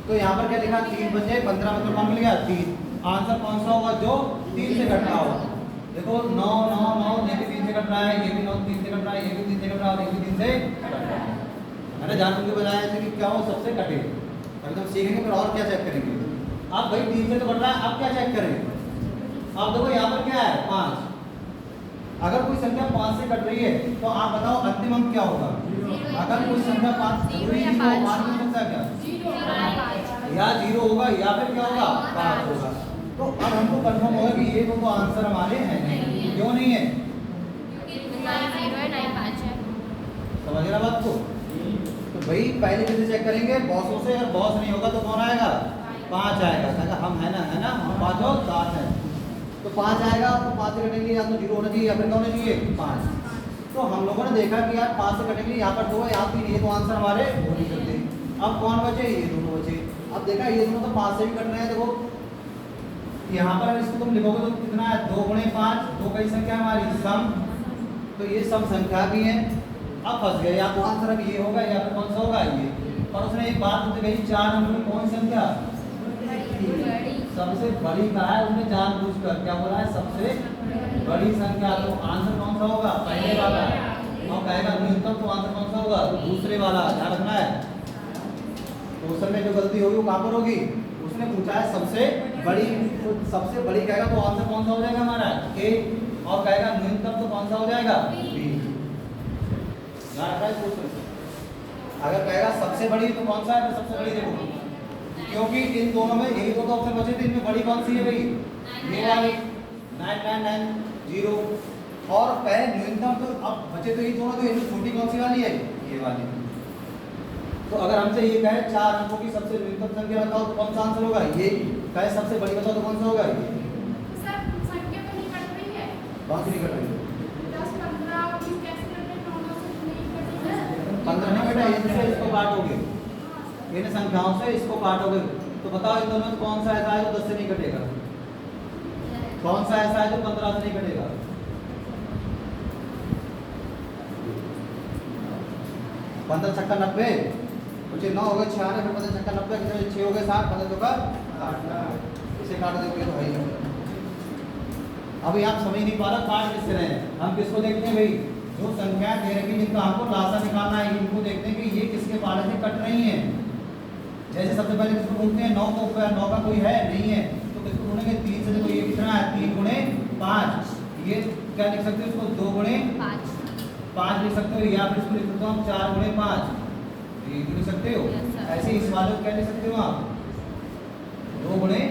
तो यहाँ पर क्या लिखा 3 बचे 15 मतलब कौन मिल गया 3। आंसर कौन सा होगा जो 3 से कट रहा होगा। देखो 9 9 9 ये भी 3 से कट रहा है, ये भी 9 3 से कट रहा है, ये भी 3 से कट रहा है और ये भी 3 से कट रहा है। मैंने जानबूझ के बताया ऐसे कि क्या हो सबसे कटे। अभी हम सीखेंगे फिर और क्या चेक करेंगे। अब भाई 3 से तो कट रहा है, अब क्या चेक करेंगे? अब देखो यहाँ पर क्या है 5। अगर कोई संख्या 5 से कट रही है तो आप बताओ अंतिम अंक क्या होगा? अगर कोई संख्या 5 जरूरी नहीं हो 5 में सकता क्या? या 0 होगा या फिर क्या होगा 5 होगा। तो अब हमको कंफर्म होगा कि ये तो आंसर हमारे हैं नहीं। क्यों नहीं है? समझ रहा बात को? तो भाई पहले कैसे चेक करेंगे बॉसों से, अगर बॉस नहीं होगा तो कौन आएगा? 5 आएगा। अगर हम है ना हम 5 और 7 है तो 5 आएगा। तो 5 से कटेंगे या तो 0 होना चाहिए या फिर क्या होना चाहिए 5। तो हम लोगों ने देखा कि यार 5 से कटेंगे, यहाँ पर 2 है यहाँ 3, ये तो आंसर हमारे हो नहीं सकते। अब कौन बचे? ये दोनों बचे। अब देखा ये दोनों तो 5 से भी कट रहे हैं। देखो यहाँ पर इसको तुम लिखोगे तो कितना है 2 गुणे 5, 2 कई संख्या हमारी सम, तो ये सम संख्या भी है। अब फंस गए, या तो आंसर अब ये होगा या फिर कौन सा होगा ये। और उसने एक बात बोलते गई 4 नंबर में कौन संख्या सबसे बड़ी कहा है, उसने जानबूझकर क्या बोला है सबसे बड़ी संख्या। तो आंसर कौन सा होगा? पहले वाला। और कहेगा न्यूनतम तो आंसर कौन सा होगा? दूसरे वाला। ध्यान रखना है क्वेश्चन में जो गलती होगी वो कहाँ पर होगी? उसने पूछा है सबसे बड़ी, तो सबसे बड़ी कहेगा तो आंसर कौन सा हो जाएगा हमारा ए। और कहेगा न्यूनतम तो कौन सा हो जाएगा बी। ध्यान रखना है क्वेश्चन। अगर कहेगा सबसे बड़ी तो कौन सा है? तो सबसे बड़ी देखो क्योंकि इन दोनों में यही दो ऑप्शन बचे थे, इनमें बड़ी कौन सी है भाई? ये वाली 9990। और कहे न्यूनतम तो अब बचे तो ये दोनों, तो इनमें छोटी कौन सी वाली है? ये वाली। तो अगर हमसे ये कहे 4 अंकों की सबसे न्यूनतम संख्या बताओ तो कौन सा आंसर होगा? ये। कहे सबसे बड़ी बताओ तो कौन सा होगा? ये। संख्या तो नहीं कट रही है। कौन सी नहीं कट रही? 10 15 और 20 कैसे कट रहे हैं? 9 से नहीं कट रही है। 15 नहीं कटा, इनसे इसको काटोगे, इन संख्याओं से इसको काटोगे तो बताओ इन दोनों में कौन सा ऐसा है जो 10 से नहीं कटेगा? कौन सा ऐसा है जो 15 से नहीं कटेगा? 15 छक्का 90, कुछ 9 हो गए 96, फिर 15 छक्का 90, कितने 6 हो गए 60, 15 चौका 60। इसे काट दोगे तो भाई अभी आप समझ नहीं पा रहा काट किससे रहे हैं। हम किसको देखते हैं भाई? जो संख्या दे रखी जिनका हमको लासा निकालना है, इनको देखते हैं कि ये किसके पाले से कट रही है। जैसे सबसे पहले किसको ढूंढते हैं? 9 को, 9 का कोई है नहीं है तो किसको ढूंढेंगे? 3 से। देखो ये कितना है 3 गुणे 5, ये क्या लिख सकते हो इसको? 2 गुणे 5 लिख सकते हो, या फिर इसको लिख सकते हो हम 4 गुणे 5, ये लिख सकते हो। ऐसे इस वाले को क्या लिख सकते हो आप? 2 गुणे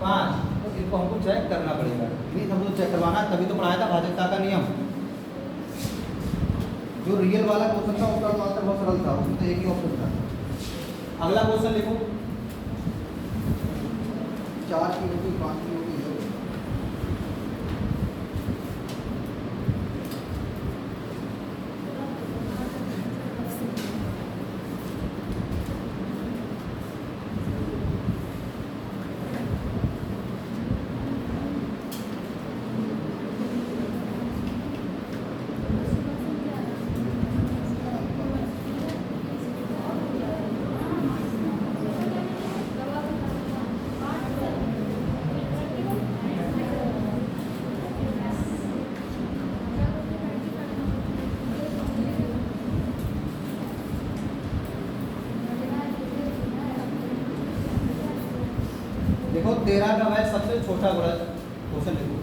5। तो इनको हमको चेक करना पड़ेगा, नहीं हमको चेक करवाना, तभी तो पढ़ाया था भाजकता का नियम। जो रियल वाला क्वेश्चन था उसका तो आंसर बहुत सरल था, उसमें तो एक ही ऑप्शन था। अगला क्वेश्चन लिखो। 4 की रोटी 5 की रोटी है। देखो 13 का वह सबसे छोटा गुणज, क्वेश्चन लिखो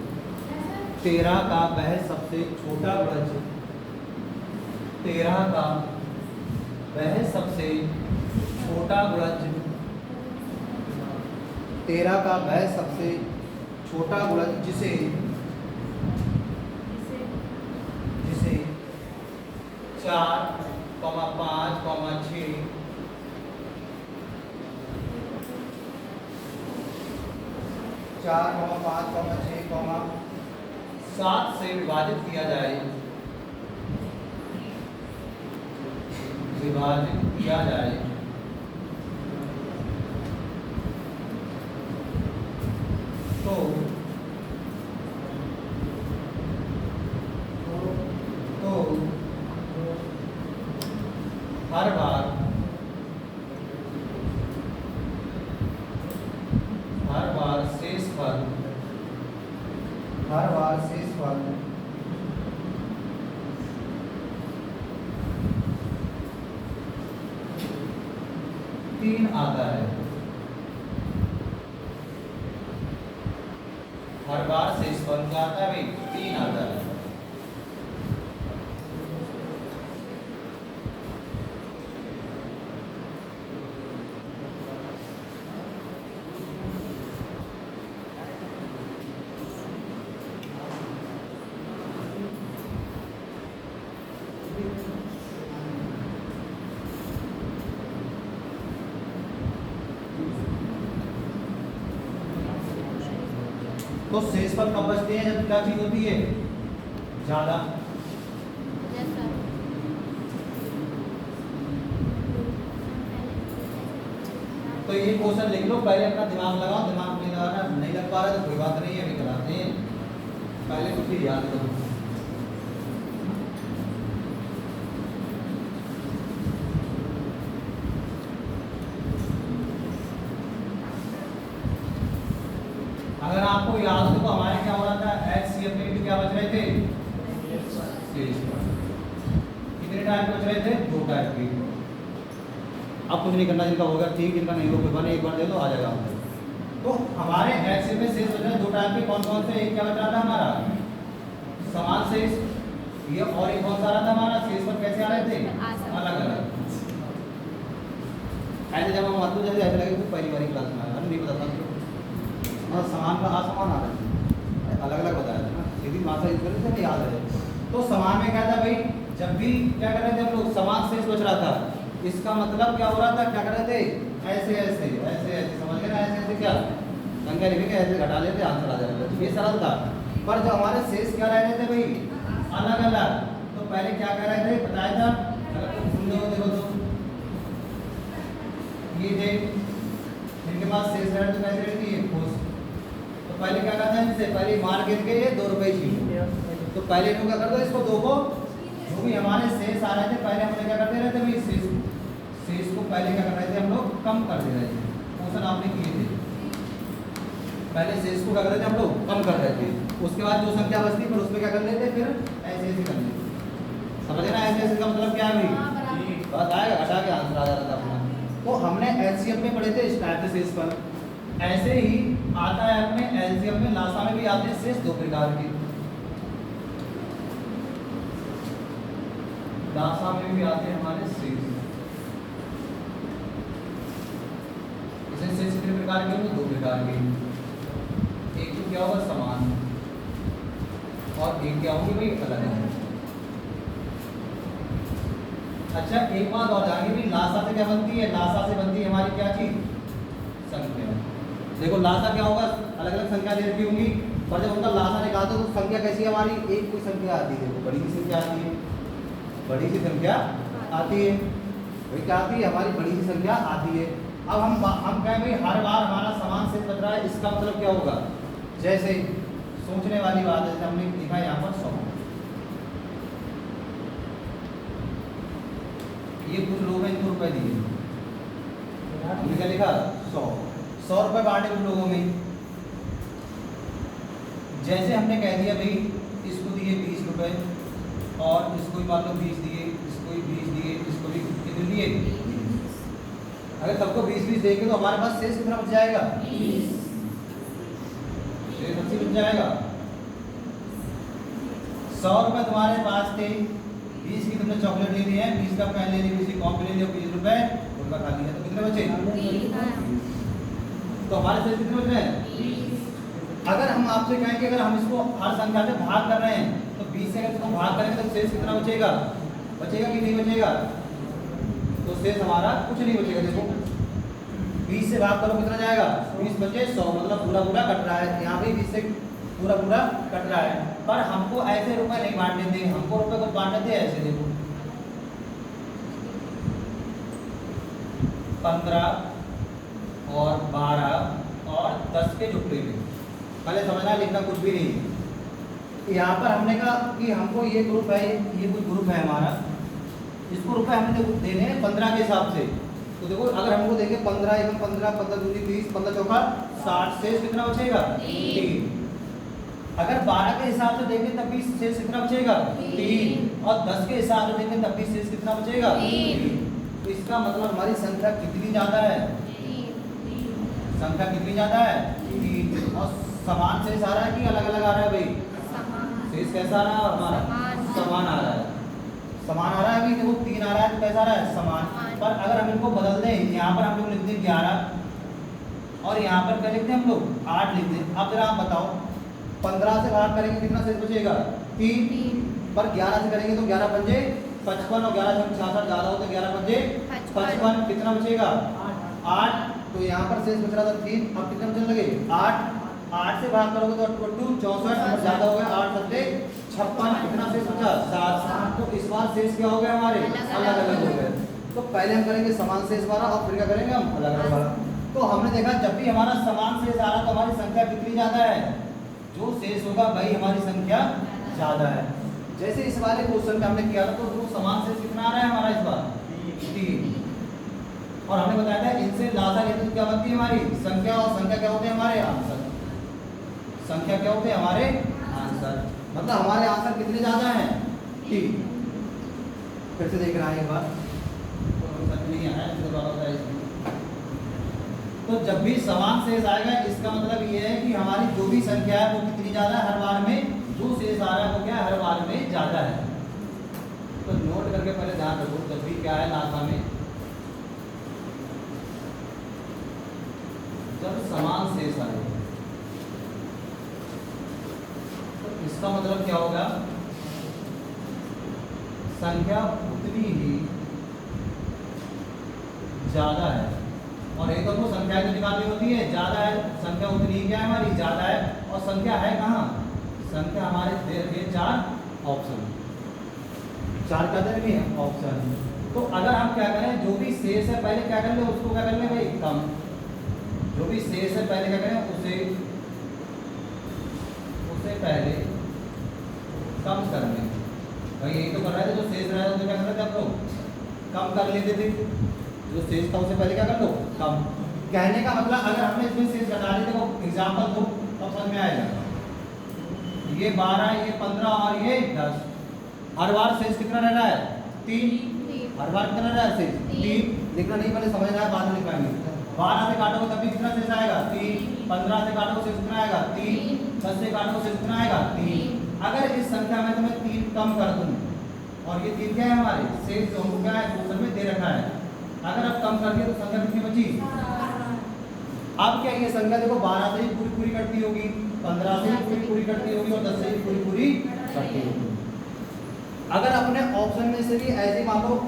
13 का वह सबसे छोटा गुणज 13 का वह सबसे छोटा गुणज 13 का वह सबसे छोटा गुणज जिसे 4, 5, 6 4, 5, 6, 7 से विभाजित किया जाए, तो हर बार शेषफल 3 आता है। हर बार शेषफल क्या आता है भाई? 3 आता है। तो शेषफल कब बचते हैं? जब क्या चीज होती है ज्यादा। तो ये क्वेश्चन लिख लो, पहले अपना दिमाग लगाओ, दिमाग में लगाना नहीं लग पा रहा है तो कोई बात नहीं है, अभी कराते हैं। पहले कुछ ही याद करो। अगर आपको याद हो तो हमारे क्या हो रहा था? HCF में भी क्या बच रहे थे? कितने टाइप बच रहे थे? 2 टाइप के। अब कुछ नहीं करना, जिनका होगा ठीक, जिनका नहीं होगा बने एक बार दे दो, आ जाएगा। तो हमारे HCF में शेष बच रहे 2 टाइप के। कौन कौन से? एक क्या बच रहा था हमारा? समान शेष। ये और एक कौन सा आ रहा था हमारा? शेष पर कैसे आ रहे थे? अलग अलग। ऐसे जब हम बात जैसे ऐसे लगे तो पहली बारी क्लास में आया, नहीं पता था। और समान का असमान आ रहा है, अलग अलग बताया था ना, सीधी भाषा यूज करने से हमें याद है। तो समान में क्या था भाई? जब भी क्या कर रहे थे हम लोग? समान शेष बच रहा था, इसका मतलब क्या हो रहा था? क्या कर रहे थे? ऐसे ऐसे ऐसे ऐसे, समझ गए ना? ऐसे ऐसे क्या संख्या लिखेंगे, ऐसे घटा लेते, आंसर आ जाएगा। ये सरल था। पर जो हमारे शेष क्या रह रहे थे भाई? अलग अलग। तो पहले क्या कर रहे थे बताया था? अगर तुम सुन लो देखो तो ये थे इनके पास शेष रह रहे तो कैसे रहती है? खुश। तो पहले क्या करते हैं? इनसे पहले मार गिन के ये 2 रुपए छीन। तो पहले इनको क्या कर दो? इसको 2 को जो भी हमारे शेष आ रहे थे पहले हम लोग क्या करते रहते भाई? शेष को पहले क्या कर रहे थे हम लोग? कम कर दे रहे थे। क्वेश्चन आपने किए थे, पहले शेष को क्या कर रहे थे हम लोग? कम कर रहे थे। उसके बाद जो संख्या बचती फिर उसमें क्या कर लेते? फिर ऐसे ऐसे कर लेते। समझे ना? ऐसे ऐसे का मतलब क्या है भाई? बस आएगा, घटा के आंसर आ जाता था अपना। तो हमने HCF में पढ़े थे इस टाइप के शेष पर। ऐसे ही आता है अपने LCM में, लासा में भी आते हैं शेष 2 प्रकार के। लासा में भी आते हैं हमारे शेष। इसे शेष कितने प्रकार के होंगे? 2 प्रकार के। एक तो क्या होगा? समान, और एक क्या होगी भाई? अलग है। अच्छा एक बात और जानिए भाई, लासा से क्या बनती है? लासा से बनती है हमारी क्या चीज? संख्या। देखो लासा क्या होगा? अलग अलग संख्या दे रखी होंगी, पर जब उनका लासा निकालते तो संख्या कैसी है हमारी? एक कोई संख्या आती है, बड़ी सी संख्या आती है, बड़ी सी संख्या आती है। वही क्या आती है? हमारी बड़ी सी संख्या आती है। अब हम कहें भाई हर बार हमारा समान शेष बच रहा है, इसका मतलब क्या होगा? जैसे सोचने वाली बात है, जैसे हमने लिखा यहाँ पर 100, ये कुछ लोग हैं इनको रुपए दिए, क्या लिखा? 100 रुपए बांटे कुछ लोगों में। जैसे हमने कह दिया भाई इसको दिए 20 रुपए, और इसको भी मान लो 20 दिए, इसको भी 20 दिए, इसको भी कितने दिए? अगर सबको 20-20 देंगे तो हमारे पास शेष कितना बच जाएगा? 20। शेष 80 बच जाएगा। 100 रुपए तुम्हारे पास थे, 20 की तुमने चॉकलेट ले ली है, 20 का पेन ले लिया, किसी कॉपी ले लिया 20 रुपए उनका खाली है, तो कितने बचे? तो हमारे शेष कितने बच रहे हैं? अगर हम आपसे कहें कि अगर हम इसको हर संख्या से भाग कर रहे हैं तो 20 से अगर इसको भाग करेंगे तो शेष कितना बचेगा? बचेगा कि नहीं बचेगा? तो शेष हमारा कुछ नहीं बचेगा। देखो 20 से भाग करो कितना जाएगा? 20 बचे 100, मतलब पूरा पूरा कट रहा है। यहाँ भी 20 से पूरा पूरा कट रहा है, पर हमको ऐसे रुपए नहीं बांट देते, हमको रुपए को बांट देते ऐसे। देखो 15 और 12 और 10 के टुकड़े में, पहले समझना लिखना कुछ भी नहीं है। यहाँ पर हमने कहा कि हमको ये ग्रुप है, ये कुछ ग्रुप है हमारा, इसको रुपए हमने देने हैं 15 के हिसाब से। तो देखो अगर हमको देंगे 15 एकम 15, 15 दूनी 20, 15 चौका 60, शेष कितना बचेगा? 3। अगर 12 के हिसाब से देंगे तब भी शेष कितना बचेगा? 3। और 10 के हिसाब से देंगे तब भी शेष कितना बचेगा? 3। तो इसका मतलब हमारी संख्या कितनी ज्यादा है? संख्या कितनी ज्यादा है? 3। और समान शेष आ रहा है कि अलग अलग आ रहा है भाई? शेष कैसा आ रहा है हमारा? समान आ रहा है। समान आ रहा है भाई। देखो 3 आ रहा है तो कैसा आ रहा है? समान। पर अगर हम इनको बदल दें, यहाँ पर हम लोग लिख दें 11 और यहाँ पर क्या लिखते हैं हम लोग? 8 लिख दें। अब जरा आप बताओ 15 से भाग करेंगे कितना शेष बचेगा? 3। पर 11 से करेंगे तो 11 पंजे 55 और 11 से 66 ज्यादा हो तो 11 पंजे 55, कितना बचेगा? 8। तो यहाँ पर शेष बच रहा था 3, अब कितना बचने लगे? 8 से भाग करोगे तो 64 ज्यादा हो गया, 8 सत्ते 56, कितना शेष बचा? 7। तो इस बार शेष क्या हो गया हमारे? अलग अलग हो गए। तो पहले हम करेंगे समान शेष वाला और फिर क्या करेंगे हम? अलग अलग वाला। तो हमने देखा जब भी हमारा समान शेष आ रहा तो हमारी संख्या कितनी ज्यादा है? जो शेष होगा भाई हमारी संख्या ज्यादा है। जैसे इस वाले क्वेश्चन में हमने किया था तो वो समान शेष कितना आ रहा है हमारा इस बार? 3। और हमने बताया था इनसे लासा लेते तो क्या बनती है हमारी संख्या, और संख्या क्या होते हैं हमारे? आंसर। संख्या क्या होते हैं हमारे? आंसर। मतलब हमारे आंसर कितने ज्यादा हैं? 3। फिर से देख रहा है एक बार नहीं आया तो जब भी समान शेष आएगा इसका मतलब ये है कि हमारी जो भी संख्या है वो कितनी ज्यादा है? हर बार में जो शेष आ रहा है वो क्या है? हर बार में ज्यादा है। तो नोट करके पहले ध्यान रखो जब भी क्या है लासा में जब समान शेष आए तो इसका मतलब क्या होगा? संख्या उतनी ही ज्यादा है। और एक तो संख्या जो निकालनी होती है ज्यादा है, संख्या उतनी ही क्या है हमारी? ज्यादा है। और संख्या है कहाँ? संख्या हमारे दे रखे 4 ऑप्शन, 4 का दे रखे ऑप्शन। तो अगर हम क्या करें, जो भी शेष है पहले क्या कर ले, उसको क्या कर ले भाई? कम। जो भी शेष है पहले क्या करें? उसे पहले कम कर लें। भाई यही तो कर रहे थे, जो शेष रहा है तो क्या कर रहे थे आप लोग? कम कर लेते थे। जो शेष था उसे पहले क्या कर लो? कम। कहने का मतलब अगर हमने इसमें शेष घटा दिए तो एग्जाम्पल दो तब समझ में आएगा। ये 12, ये 15 और ये 10। हर बार शेष कितना रह रहा है? 3। हर बार कितना रह रहा है शेष? 3। लिखना नहीं पहले समझना है, बाद में लिखाएंगे। 12 से काटोगे तब भी कितना शेष आएगा? 3। 15 से काटोगे शेष कितना आएगा? 3। 10 से काटोगे शेष कितना आएगा? 3। अगर इस संख्या में तो मैं 3 कम कर दूं और ये 3 क्या है हमारे? शेष जो हमको क्या है क्वेश्चन में दे रखा है। अगर आप कम कर दिया तो संख्या कितनी बची? अब क्या ये संख्या देखो 12 से ही पूरी पूरी कटती होगी, 15 से ही पूरी पूरी कटती होगी और 10 से ही पूरी पूरी कटती होगी। अगर अपने ऑप्शन में से भी ऐसे मान लो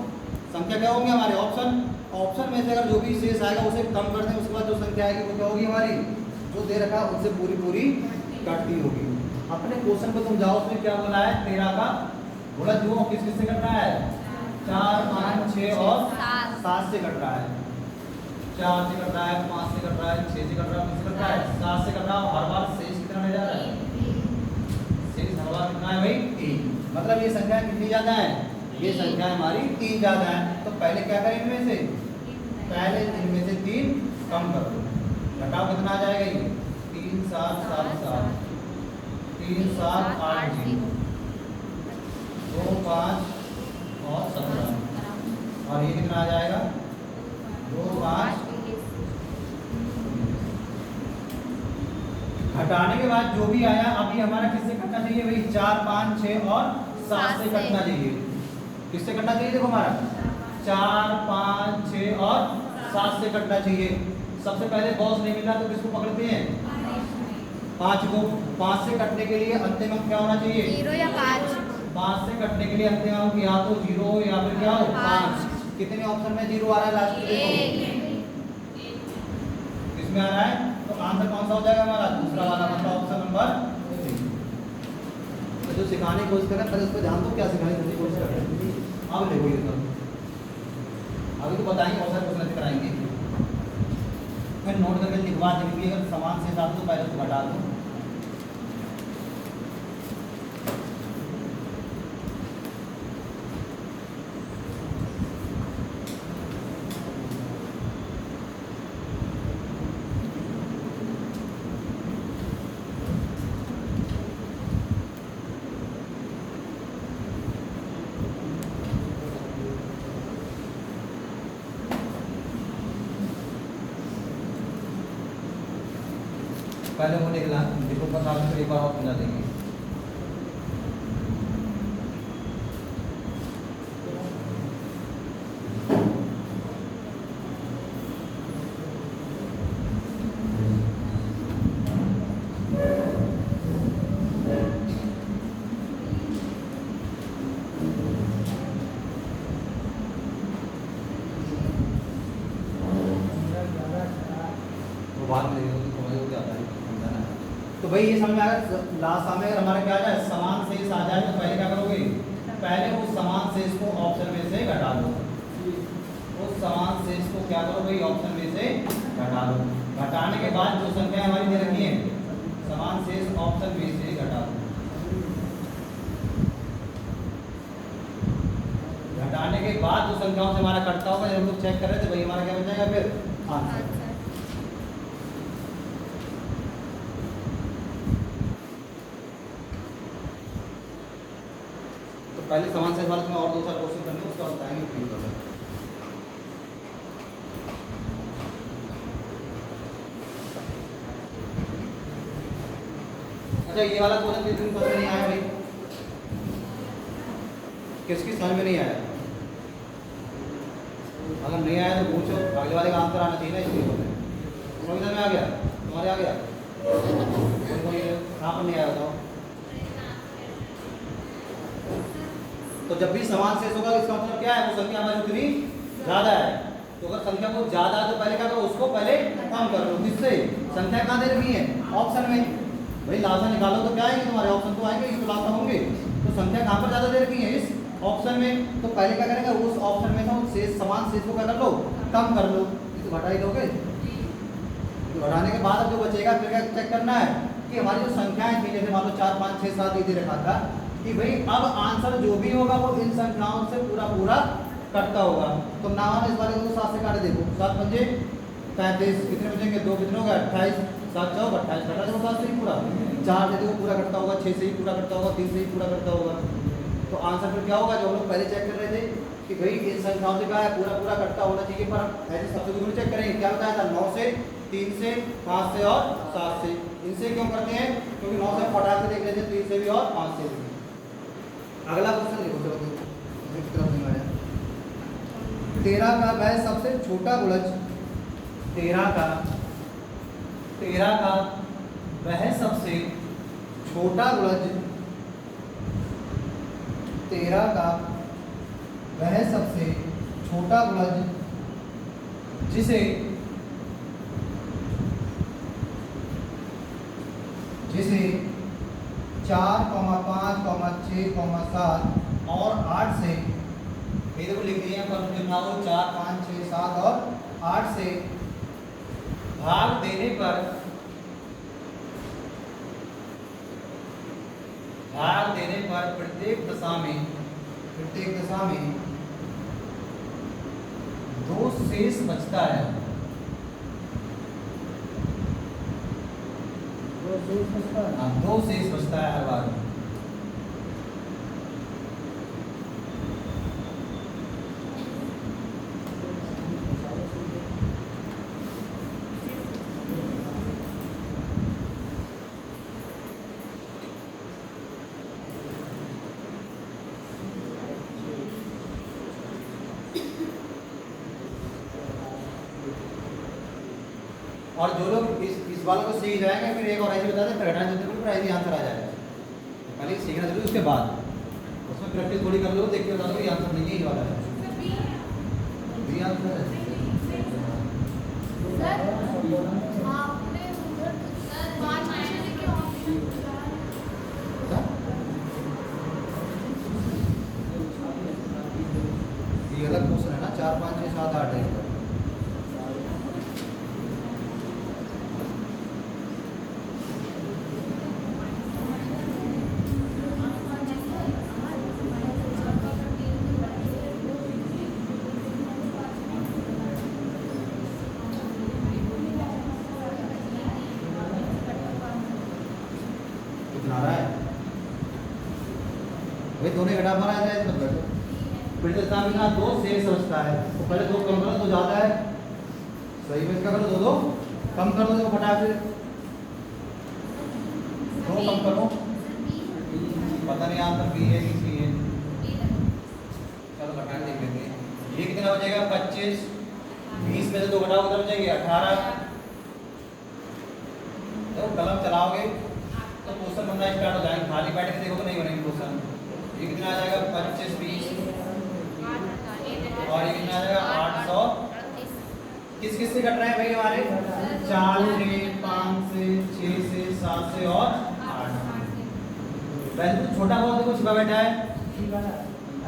संख्या क्या होगी हमारे? ऑप्शन में से अगर जो भी शेष आएगा उसे कम कर दें, उसके बाद जो संख्या आएगी वो क्या होगी हमारी? जो दे रखा है उससे पूरी पूरी कटती होगी। अपने क्वेश्चन को तुम जाओ, उसमें क्या बोला है? 13 का गुणा जो किस किस से करना है? 4, 5, 6 और 7 से कट रहा है। 4 से कट रहा है, 5 से कट रहा है, 6 से कट रहा है, 5 से कट रहा है, 7 से कट रहा है। हर बार शेष कितना रह जा रहा है? शेष हर बार कितना है भाई? 3। मतलब ये संख्या कितनी ज्यादा है? ये संख्या हमारी 3 ज्यादा है। तो पहले क्या करें इनमें से? पहले इनमें से 3 कम कर दो। घटाओ कितना आ जाएगा ये? 3, 7, 7, 7, 3, 7, 8, 0, 2, 5 और 17 और ये कितना आ जाएगा? 2, 5। घटाने के बाद जो भी आया अभी हमारा किससे कटना चाहिए भाई? 4, 5, 6 और 7 से कटना चाहिए। किससे कटना चाहिए? देखो हमारा 4, 5, 6 और 7 से कटना चाहिए। सबसे पहले बॉस नहीं मिला तो किसको पकड़ते हैं? 5 को। 5 से कटने के लिए अंतिम अंक क्या होना चाहिए? 0 या 5। 5 से कटने के लिए अंतिम अंक या तो 0 हो या फिर क्या हो? 5। कितने ऑप्शन में 0 आ रहा है लास्ट में? देखो किसमें आ रहा है? तो आंसर कौन सा हो जाएगा हमारा? दूसरा वाला, मतलब ऑप्शन नंबर 3। तो जो सिखाने की कोशिश कर रहे हैं पहले उस पर ध्यान दो, क्या सिखाने की कोशिश कर रहे हैं। अब देखो ये तो अभी तो बताएंगे, बहुत सारे क्वेश्चन कराएंगे, फिर नोट करके लिखवा देंगे। अगर समान से साथ तो पहले तो घटा दो। पहले वो निकला देखो, बस आप फिर एक बार और समझा देंगे। वो बात में देखो तो समझ क्या आता है। तो भाई ये समझ में आएगा। लास्ट में अगर हमारा क्या आ जाए, समान शेष आ जाए, तो पहले क्या करोगे? पहले उस समान शेष को ऑप्शन में से घटा दो। उस समान शेष को क्या करो भाई? ऑप्शन में से घटा दो। घटाने के बाद जो संख्या हमारी दे रखी है, समान शेष ऑप्शन में से घटा दो। घटाने के बाद जो संख्याओं से हमारा कटता होगा, जब हम लोग चेक कर रहे थे भाई, हमारा क्या बन जाएगा फिर? आंसर। पहले समान से वाले में और 2-4 क्वेश्चन करने, उसका बताएंगे फिर करेंगे। अच्छा ये वाला क्वेश्चन किस दिन नहीं आया भाई? किसकी समझ में नहीं आया? अगर नहीं आया तो पूछो, अगले वाले का आंसर आना चाहिए ना, इसलिए बोल रहे हैं। समझ में आ गया? तुम्हारे आ गया? कहाँ पर नहीं आया बताओ? तो जब भी समान शेष होगा इसका मतलब क्या है? वो संख्या हमारी उतनी ज्यादा है। तो अगर संख्या बहुत ज्यादा है तो पहले क्या करो? उसको पहले कम कर लो। किससे? संख्या कहाँ दे रखी है? ऑप्शन में। भाई लासा निकालो तो क्या आएंगे तुम्हारे? ऑप्शन तो आएंगे, ये तो लासा होंगे। तो संख्या कहाँ पर ज्यादा दे रखी है? इस ऑप्शन में। तो पहले क्या करेंगे? उस ऑप्शन में से शेष समान शेष को क्या कर लो? कम कर लो। ये तो घटा ही दोगे। तो घटाने के बाद अब जो बचेगा फिर क्या चेक करना है कि हमारी जो संख्याएं थी, जैसे मान लो 4, 5, 6, 7 ये दे रखा था कि भाई अब आंसर जो भी होगा वो इन संख्याओं से पूरा कटता होगा। तो ना इस वाले को 7 से काटे, देखो 7 पंजे 35, कितने बचेंगे? 2 कितने होगा? 28, 7 चौक 28, कटा देखो 7 से ही पूरा। 4 से देखो पूरा कटता होगा, 6 से ही पूरा कटता होगा, 3 से ही पूरा कटता होगा। तो आंसर फिर क्या होगा? जो हम लोग पहले चेक कर रहे थे कि भाई इन संख्याओं से क्या है? पूरा कटता होना चाहिए। पर ऐसे सबसे दूर चेक करेंगे, क्या बताया था? 9 से, 3 से, 5 से और 7 से। इनसे क्यों करते हैं? क्योंकि 9 से फटाक से देख लेते हैं, 3 से भी और 5 से भी। अगला क्वेश्चन देखो, चलो तरफ नहीं आया। 13 का वह सबसे छोटा गुणज, 13 का वह सबसे छोटा गुणज, 13 का वह सबसे छोटा गुणज जिसे 4, 5, 6, 7 और 8 से, ये देखो लिख दिए हैं 4, 5, 6, 7 और 8 से भाग देने पर प्रत्येक दशा में 2 शेष बचता है। 2 शेष बचता है हर बार। और जो लोग इस वाले को सीख जाएंगे फिर एक और ऐसे बता दें, फिर घटाएं देते फिर ऐसे आंसर आ जाएगा। पहले सीखना जरूरी, उसके बाद उसमें प्रैक्टिस थोड़ी कर लो, देख के बता दो ये आंसर नहीं है, ये वाला है। ये आंसर है। सर आपने उधर 5 क्वेश्चन लिखे ऑप्शन क्या? ये अलग क्वेश्चन है ना, 4 5 6 7 8 है। कितना आ रहा है भाई, दोनों घटा मारा जाए तो घटो। फिर तो इतना बिना दो शेष समझता है, तो पहले दो कम करो तो ज़्यादा है, सही में क्या करो, दो कम कर दो, देखो घटा फिर दो कम करो, पता नहीं आंसर बी है कि सी है। चलो घटा के देख लेते हैं, ये कितना बचेगा 25, 20 में से दो घटाओ कितना बचेंगे 18। तो कलम चलाओगे तो क्वेश्चन बनना स्टार्ट हो जाएंगे, खाली बैठ के देखोगे नहीं बनेंगे क्वेश्चन। ये कितना आ जाएगा 25 20 और ये कितना आ जाएगा 800। किस किस से कट रहा है भाई हमारे, 4 से 5 से 6 से 7 से और 8। पहले तो छोटा बहुत देखो छिपा बैठा है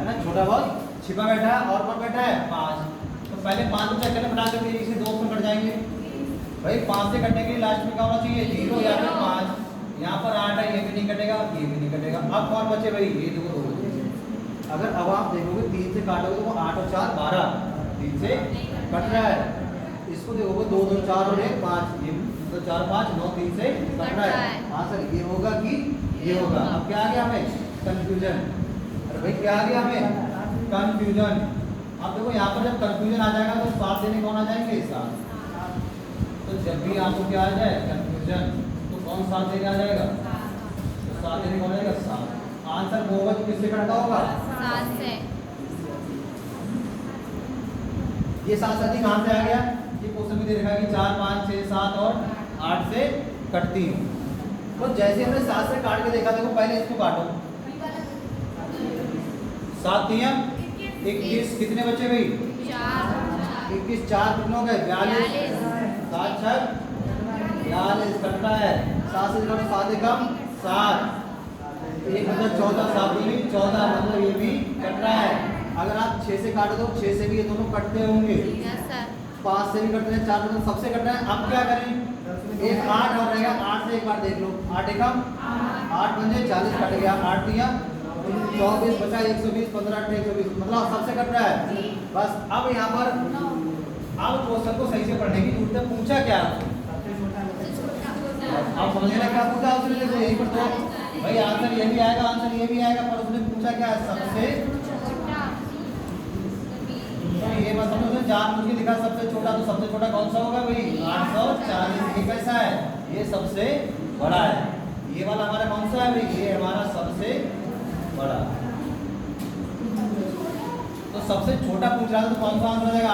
ना, छोटा बहुत छिपा बैठा है, और कौन बैठा है 5। तो पहले 5 को चेक करना, बना करके इसे 2 ऑप्शन कट जाएंगे भाई। 5 से कटने के लिए लास्ट में क्या होना चाहिए 0 या फिर 5। यहाँ पर 8 है, ये भी नहीं कटेगा, ये भी नहीं कटेगा। अब कौन बचे भाई, ये देखो 2 बचे। अगर अब आप देखोगे 3 से काटोगे तो वो 8 और 4 12, 3 से कट रहा है। इसको देखोगे 2 2 4 और 1 5, ये तो 4 5 9 3 से कट रहा है। आंसर ये होगा कि ये होगा। अब क्या आ गया हमें, कंफ्यूजन। अरे भाई क्या आ गया हमें, कंफ्यूजन। अब देखो यहाँ पर जब कंफ्यूजन आ जाएगा तो साथ देने कौन आ जाएंगे, साथ। तो जब भी आपको क्या आ जाए कंफ्यूजन, कौन साथ देने आ जाएगा, तो साथ देने कौन आएगा, साथ। आंसर वो होगा जो किससे कटता होगा, 7 से। ये साथ साथ कहाँ से आ गया, ये क्वेश्चन में दे रखा है कि 4 5 6 7 और 8 से कटती है। तो जैसे हमने 7 से काट के देखा, देखो पहले इसको काटो, 7 3 21, कितने बचे भाई 21, 4 कितने हो गए 42, 7 6 42 कटता है। 7 से जोड़ो 7 कम 7, 1 मतलब 14, 7 दूनी 14, मतलब ये भी कट रहा है। अगर आप 6 से काटो तो 6 से भी ये दोनों कटते होंगे, 5 से भी कटते हैं, 4 मतलब सबसे कट रहा है। अब क्या करें, एक 8 और रहेगा, 8 से एक बार देख लो, 8 एकम 8 बजे 40 कट गया, 8 दिया 24 बचा 120, 15 8 120, मतलब सबसे कट रहा है बस। अब यहाँ पर अब क्वेश्चन को सही से पढ़ने की जरूरत है, पूछा क्या आप समझ रहे क्या पूछा उसने, देखो यही पर तो भाई आंसर ये भी आएगा, आंसर ये भी आएगा, पर उसने पूछा क्या है सबसे। ये बात समझो, उसने जानबूझ के लिखा सबसे छोटा, तो सबसे छोटा कौन सा होगा भाई 840। ये कैसा है, ये सबसे बड़ा है। ये वाला हमारा कौन सा है भाई, ये हमारा सबसे बड़ा। तो सबसे छोटा पूछ रहा था तो कौन सा आंसर हो जाएगा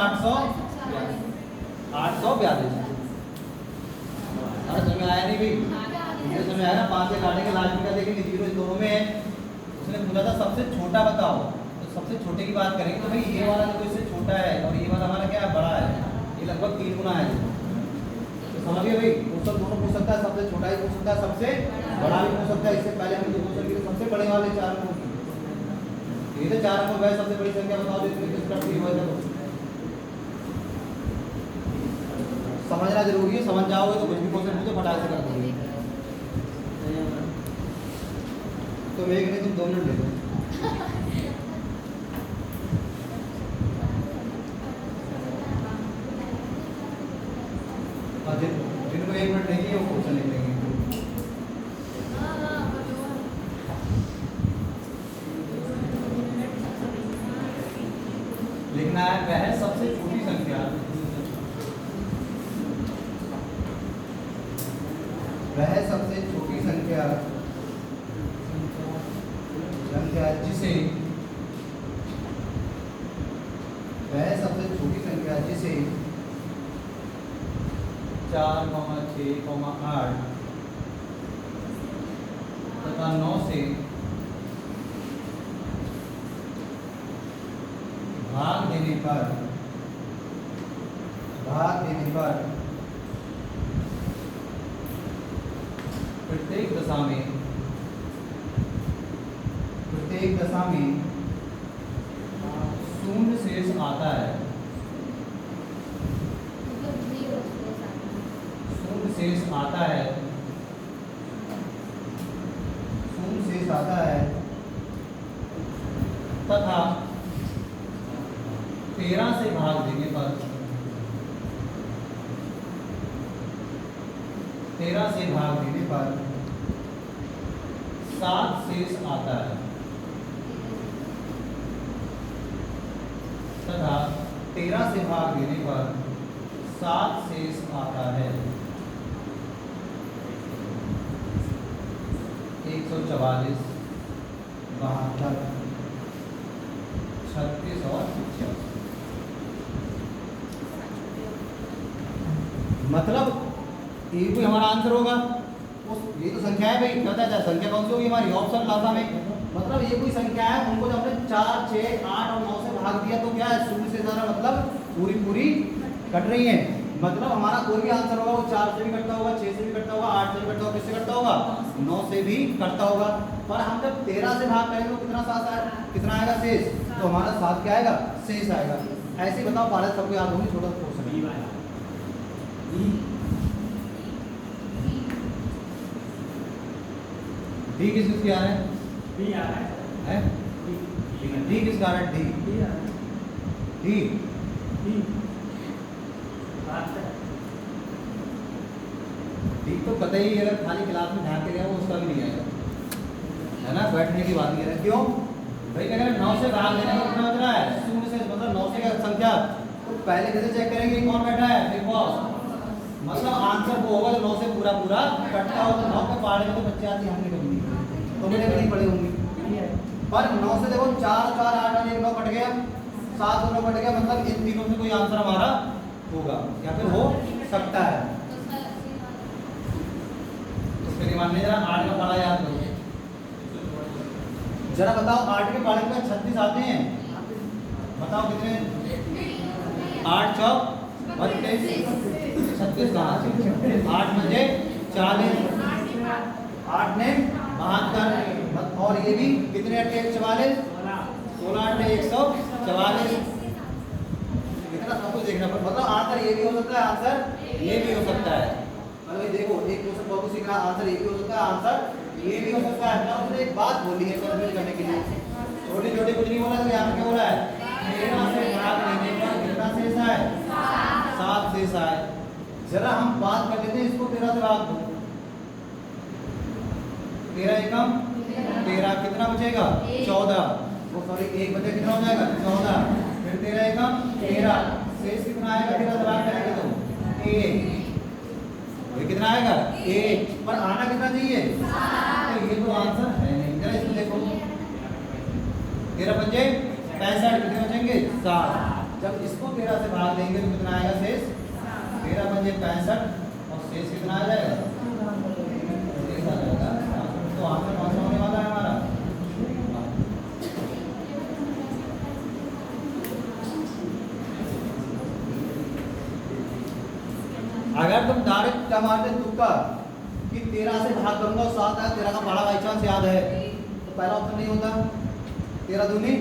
842। समझ में आया नहीं भाई, ये समझ आया ना। 5 से काटने के लास्ट में क्या देखेंगे 0 दोनों में है। उसने पूछा था सबसे छोटा बताओ, तो सबसे छोटे की बात करेंगे तो भाई ये वाला देखो इससे छोटा है और ये वाला हमारा क्या है बड़ा है, ये लगभग 3 गुना है। तो समझिए भाई क्वेश्चन दोनों पूछ सकता है, सबसे छोटा ही पूछ सकता है, सबसे बड़ा भी पूछ सकता है। इससे पहले हम जो क्वेश्चन किए सबसे बड़े वाले 4 अंकों की, ये तो 4 अंकों गए, सबसे बड़ी संख्या बताओ इसमें किस तरह की हो। समझना जरूरी है, समझ जाओगे तो कुछ भी क्वेश्चन पूछो फटाक से कर दोगे। तो एक नहीं तुम 2 मिनट ले लो। जिनको 1 मिनट नहीं है वो क्वेश्चन लिख लेंगे। लिखना है वह सबसे छोटी संख्या, वह सबसे छोटी संख्या जिसे, वह सबसे छोटी संख्या जिसे 4,6,8 तथा 9 से भाग देने पर प्रत्येक दशा में शून्य शेष आता है। शून्य शेष आता है तथा 13 से भाग देने पर 7 शेष आता है तथा 13 से भाग देने पर 7 शेष आता है। 144, 72, 36 और 86। मतलब ये भी हमारा आंसर होगा। उस ये तो संख्या है भाई, पता है संख्या कौन सी होगी हमारी ऑप्शन लाता में। मतलब ये कोई संख्या है, उनको जब हमने 4, 6, 8 और 9 से भाग दिया तो क्या है, शून्य से ज़्यादा मतलब पूरी कट रही है। मतलब हमारा कोई भी आंसर होगा वो 4 से भी कटता होगा, 6 से भी कटता होगा, 8 से भी कटता होगा, किससे कटता होगा, 9 से भी कटता होगा। पर हम जब 13 से भाग करेंगे तो कितना आएगा शेष, तो हमारा 7 क्या आएगा, शेष आएगा। ऐसे ही बताओ, भारत सबको याद होगी, छोटा सा क्वेश्चन डी किस किसकी आ रहा है, डी आ रहा है, डी किसका आ रहा है, डी डी तो पता ही, अगर खाली क्लास में ध्यान के गया वो उसका भी नहीं आएगा, है ना। बैठने की बात नहीं है, क्यों भाई, अगर 9 से भाग देने का कितना बच रहा है, शून्य से मतलब 9 से क्या संख्या, तो पहले कैसे चेक करेंगे कौन बैठा है, बिग बॉस। मतलब आंसर वो होगा जो 9 से पूरा कटता हो। तो 9 के पहाड़े में तो बच्चे आती हमने कभी नहीं, तो मैंने भी नहीं पढ़ी होंगी। पर 9 से देखो 4, 4, 8 और 1 9 कट गया, 7 और 9 कट गया, मतलब इन तीनों से कोई आंसर हमारा होगा या फिर हो सकता है। उसके दिमाग में जरा 8 का पहाड़ा याद करो, जरा बताओ 8 के पहाड़े में 36 आते हैं, बताओ कितने, 8 चौक 32, 36 कहाँ आते हैं, 8 बजे 40, 8 ने 72, और ये भी कितने 8 44, 16 8 144, इतना सब कुछ देखना पड़ता। मतलब आंसर ये भी हो सकता है, आंसर ये भी हो सकता है। मतलब देखो एक क्वेश्चन बहुत सीखना, आंसर ये भी हो सकता है, आंसर ये भी हो सकता है। मैं उसने एक बात बोली है कंफ्यूज करने के लिए, छोटी छोटी कुछ नहीं बोला, तो यहाँ पे क्या बोला है, 13 से भाग लेने पर कितना शेष है, 7 शेष आए। जरा हम बात कर लेते हैं इसको, 13 से भाग दो, 13 एकम 13, कितना बचेगा 14, वो सॉरी 1 बचे कितना हो जाएगा 14, फिर 13 एकम 13, शेष कितना आएगा 13 से भाग करेंगे तो 1, ये कितना आएगा 1, पर आना कितना चाहिए, तो ये तो आंसर है नहीं। जरा इसको देखो, 13 पंजे 65, कितने बचेंगे 7। जब इसको 13 से भाग देंगे तो कितना आएगा शेष, 13 पंजे 65, और शेष कितना आ जाएगा, शेष आ जाएगा। तो आंसर कौन सा होने वाला है हमारा, अगर तुम डायरेक्ट क्या मारते तुक्का कि 13 से भाग करूंगा और 7 आया, 13 का पहाड़ा बाई चांस याद है, तो पहला ऑप्शन नहीं होता। 13 दूनी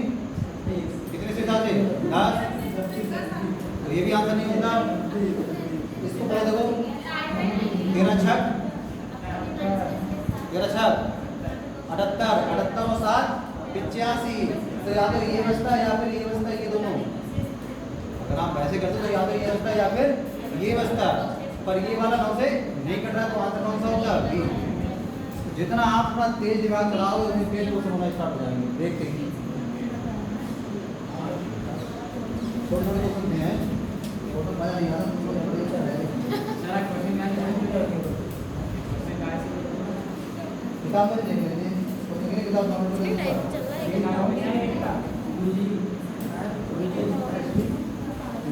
कितने से जाते 10, तो ये भी आंसर नहीं होता। इसको पहले देखो, 13 छक 78, 78 और 7 85, तो या तो ये बचता है या फिर ये बचता है, ये दोनों अगर आप वैसे करते तो या तो ये बचता है या फिर ये बचता, पर ये वाला 9 से नहीं कट रहा, तो आंसर कौन सा होगा, बी। जितना आप अपना तेज दिमाग चलाओगे उतनी तेज क्वेश्चन होना स्टार्ट हो जाएंगे, देखते हैं। छोटे छोटे क्वेश्चन हैं, फोटो मजा नहीं आता, किताब में देख लेंगे, किताब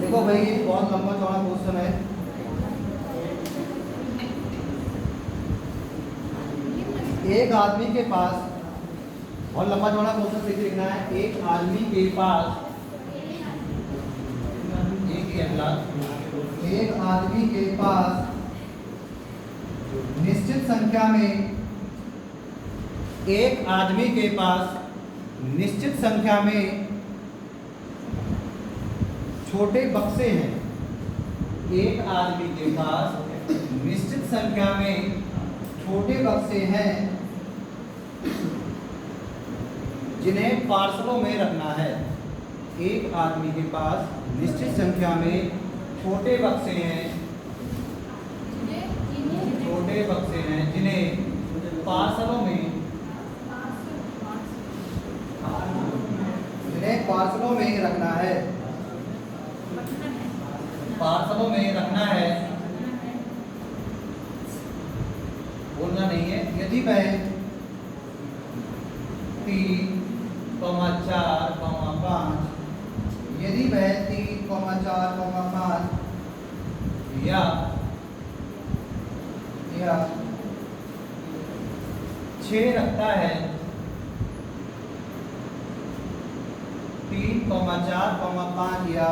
देखो भाई, ये बहुत लंबा चौड़ा क्वेश्चन है, एक आदमी के पास, और लंबा चौड़ा क्वेश्चन सीधे लिखना है, एक आदमी के पास, एक आदमी के पास निश्चित संख्या में, एक आदमी के पास निश्चित संख्या में छोटे बक्से हैं। एक आदमी के पास निश्चित संख्या में छोटे बक्से हैं जिन्हें पार्सलों में रखना है। एक आदमी के पास निश्चित संख्या में छोटे बक्से हैं, छोटे बक्से हैं जिन्हें पार्सलों में, जिन्हें पार्सलों में रखना है, पार्सलों में रखना है, बोलना नहीं है। यदि वह 3, 4, 5, यदि वह 3, 4, 5 या 6 रखता है, 3, 4, 5 या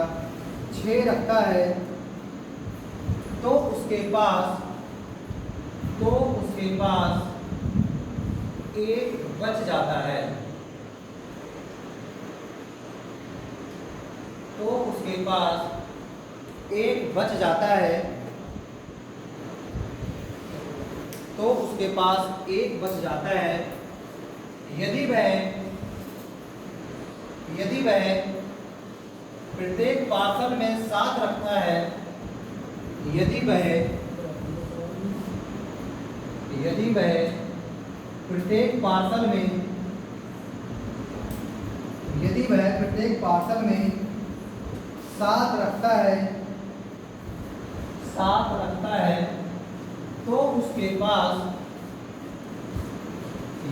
6 रखता है, तो उसके पास एक बच जाता है, तो उसके पास एक बच जाता है, तो उसके पास एक बच जाता है। यदि वह प्रत्येक पार्सल में 7 रखता है, यदि वह प्रत्येक पार्सल में 7 रखता है, तो उसके पास,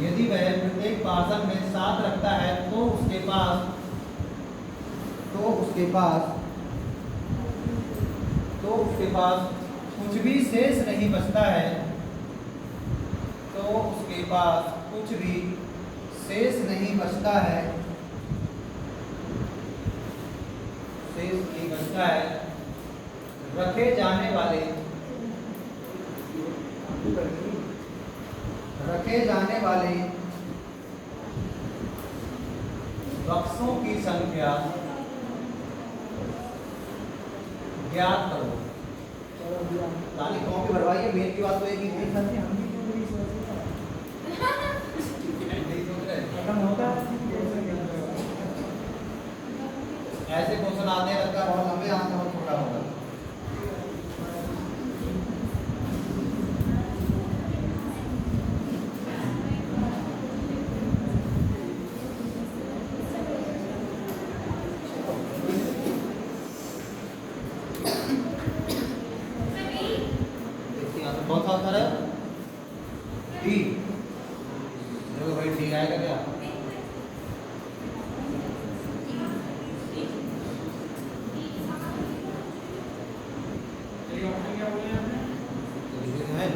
यदि वह प्रत्येक पार्सल में 7 रखता है, तो उसके पास कुछ भी शेष नहीं बचता है, तो उसके पास कुछ भी शेष नहीं बचता है, रखे जाने वाले बक्सों की संख्या ज्ञात करो। ताली कॉपी भरवाइए, मेन की बात तो एक ही थी। ऐसे क्वेश्चन आते हैं, लगता है बहुत लंबे आते हैं और छोटा होगा। कौन सा उत्तर है? डी। देखो भाई डी आएगा क्या? है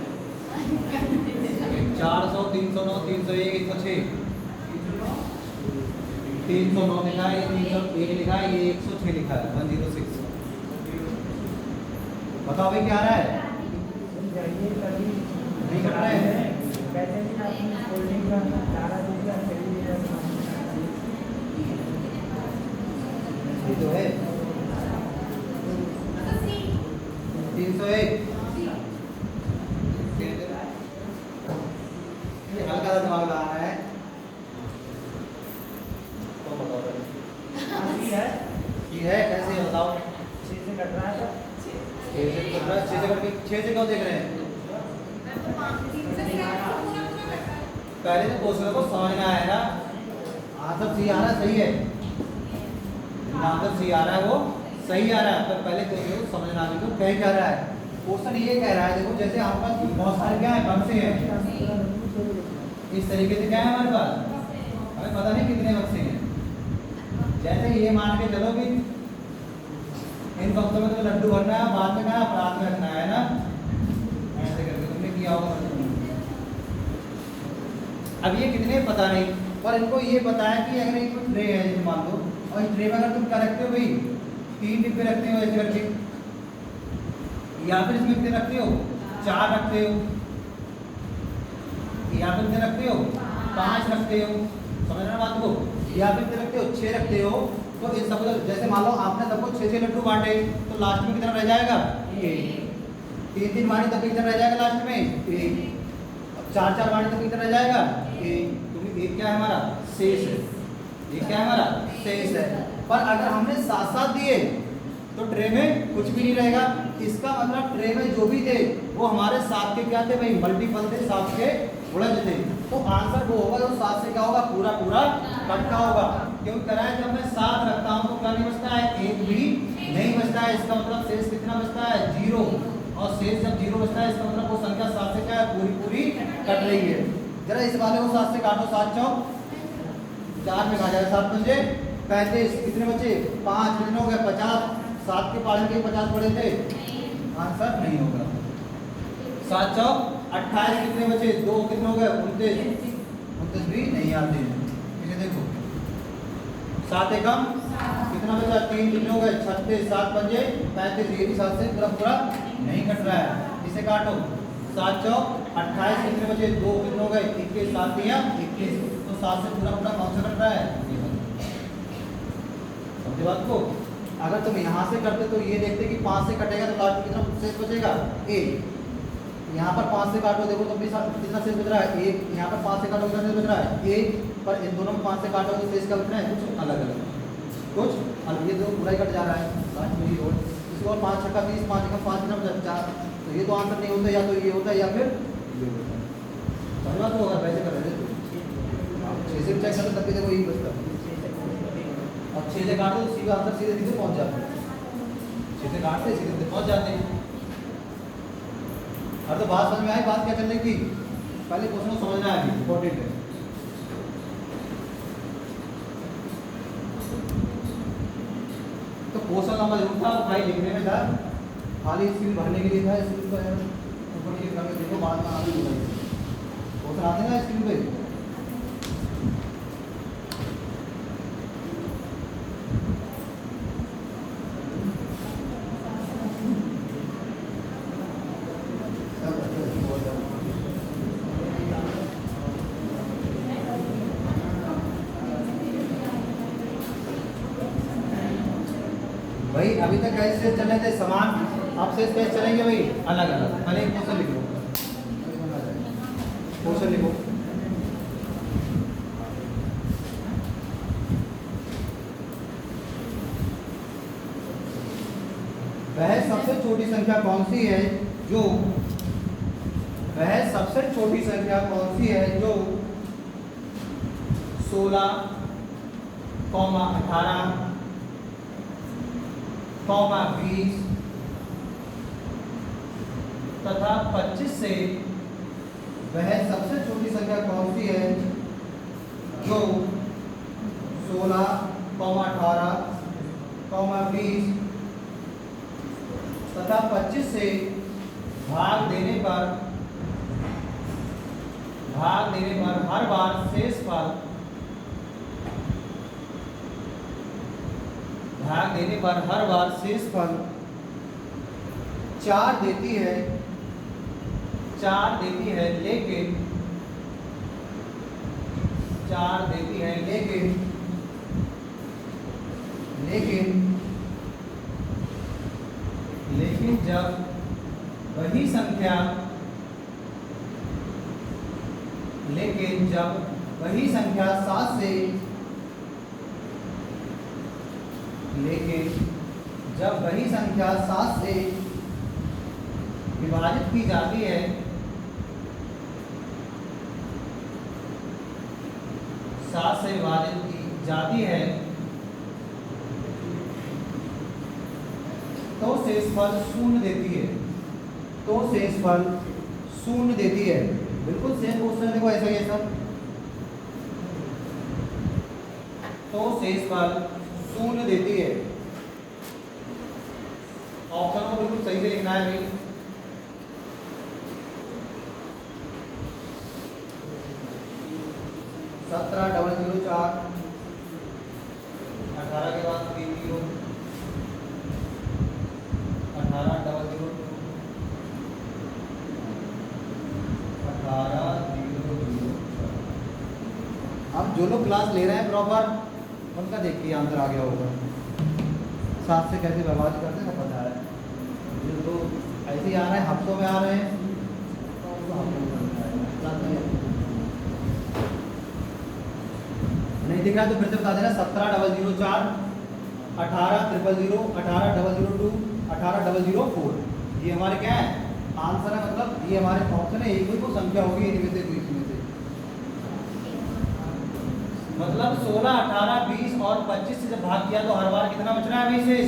400, 309, 301, 106, 309 लिखा है, 301 लिखा है, ये 106 लिखा है, 106। बताओ भाई क्या आ रहा है? नहीं कर रहा है। ये तो है 301। हल्का सा दिमाग लगाना है तो बताओ। ये है कैसे है बताओ? 6 से कट रहा है, 6 से कट रहा है, 6 से कट के 6 से क्यों देख रहे हैं? पहले तो क्वेश्चन को समझना आएगा। आंसर सही आ रहा है, सही है, आंसर सही आ रहा है, वो सही आ रहा है, पर पहले क्वेश्चन को समझना आगे तो कह क्या रहा है। क्वेश्चन ये कह रहा है, देखो जैसे आपके पास बहुत सारे क्या है, बक्से हैं, इस तरीके से क्या है हमारे पास, हमें पता नहीं कितने बक्से हैं। जैसे ये मान के चलो कि इन बक्सों में तो लड्डू भरना है, बाद में क्या अपराध में रखना है ना, ऐसे करके तुमने किया होगा। अब ये कितने पता नहीं, पर इनको ये पता है कि अगर एक ट्रे है जैसे मान लो, और इस ट्रे में अगर तुम क्या रखते हो भाई, 3 डिब्बे रखते हो ऐसे करके, या फिर इसमें कितने रखते हो, 4 रखते हो, या फिर कितने रखते हो, 5 रखते हो, समझ रहे हो बात को, या फिर कितने रखते हो, 6 रखते हो। तो इस सब जैसे मान लो आपने सबको 6 लड्डू बांटे, तो लास्ट में कितना रह जाएगा, 3 बांटे तब कितना रह जाएगा लास्ट में, 4 बांटे तब कितना रह जाएगा, एक क्या है हमारा शेष है, ये क्या है हमारा शेष है। पर अगर हमने साथ साथ दिए तो ट्रे में कुछ भी नहीं रहेगा, इसका मतलब ट्रे में जो भी थे वो हमारे 7 के क्या थे भाई, मल्टीपल थे, 7 के गुणज थे। तो आंसर वो होगा जो 7 से क्या होगा, पूरा पूरा कटका होगा। क्योंकि कराए जब मैं 7 रखता हूँ तो क्या नहीं बचता है, 1 भी नहीं बचता है, इसका मतलब शेष कितना बचता है, 0। और शेष जब 0 बचता है इसका मतलब वो संख्या 7 से क्या है, पूरी पूरी कट रही है। जरा इस वाले को 7 से काटो, 7 चौक 4 में कहा जाएगा, 7 बचे 35, कितने बचे 5, कितने हो गए 50, 7 के पालन के 50 पड़े थे, आंसर नहीं होगा। 7 चौक 28, कितने बचे 2, कितने हो गए 29, 29 भी नहीं आते हैं। इसे देखो 7 एकम कितना बचा 3, कितने हो गए 36, 7 पंजे 35, ये भी 7 से पूरा पूरा नहीं कट रहा है। इसे काटो 7 चौक 28, कितने बचे 2, कितने हो गए 21, 7 दिया 21, तो 7 से पूरा पूरा कौन सा कट रहा है, समझे बात को। अगर तुम यहाँ से करते तो ये देखते कि 5 से कटेगा तो लास्ट में कितना शेष बचेगा, 1। यहाँ पर 5 से काटो, देखो तो भी कितना शेष बच रहा है, 1। यहाँ पर 5 से काटो कितना शेष बच रहा है, 1। पर इन दोनों में 5 से काटो तो शेष का बचना है कुछ अलग अलग, कुछ अलग, ये दो पूरा ही कट जा रहा है लास्ट में, ये और इसको और 5 छक्का 20, 5 एकम 5 कितना बचा 4, तो ये तो आंसर नहीं होता, या तो ये होता है या फिर ये होता है। समझ बात को, अगर वैसे कर रहे थे 6 से चेक करो तब भी देखो यही बचता है। अब 6 से काटो तो सीधा आंसर सीधे सीधे पहुंच जाते हैं, 6 से काटते सीधे सीधे पहुंच जाते हैं। अब तो बात समझ में आई, बात क्या चल रही थी, पहले क्वेश्चन को समझना है, इंपॉर्टेंट है। तो क्वेश्चन नंबर जरूर था, भाई लिखने में था, खाली स्क्रीन भरने के लिए था, स्क्रीन पर ऊपर नीचे करके देखो, बाद में आगे बताइए क्वेश्चन आते हैं ना स्क्रीन पे। भाई अभी तक कैसे चल रहे थे समान, अब से कैसे चलेंगे भाई अलग अलग। पहले एक क्वेश्चन लिखो, क्वेश्चन लिखो। वह सबसे छोटी संख्या कौन सी है जो, वह सबसे छोटी संख्या कौन सी है जो 16, 18, 20 तथा 25 से, वह सबसे छोटी संख्या कौन सी है जो 16, 18, 20 तथा 25 से भाग देने पर हर बार शेष फल, भाग देने पर हर बार शेष फल 4 देती है, लेकिन 4 देती है लेकिन जब वही संख्या 7 से, जब वही संख्या 7 से विभाजित की जाती है, 7 से विभाजित की जाती है, तो शेषफल 0 देती है, तो शेषफल 0 देती है। बिल्कुल सेम क्वेश्चन देखो, ऐसा ही है सब। तो शेषफल 0 देती है। ऑप्शन को बिल्कुल सही से लिखना है भाई। 17,004 18 के बाद 3 0 18,002 18,004। अब जो लोग क्लास ले रहे हैं प्रॉपर उनका देखिए आंसर आ गया होगा। 7 से कैसे बर्बाद करते हैं पता है। जो तो ऐसे ही आ रहे हैं हफ्तों में आ रहे हैं तो उनको हफ्तों में नहीं दिख रहा तो फिर से बता देना। 17,004 18,000 18,002 18,004 ये हमारे क्या है आंसर है। मतलब ये हमारे ऑप्शन है। एक कोई को संख्या होगी इनमें से कोई इसमें से। मतलब 16 18 20 और 25 से जब भाग किया तो हर बार कितना बच रहा है भाई शेष?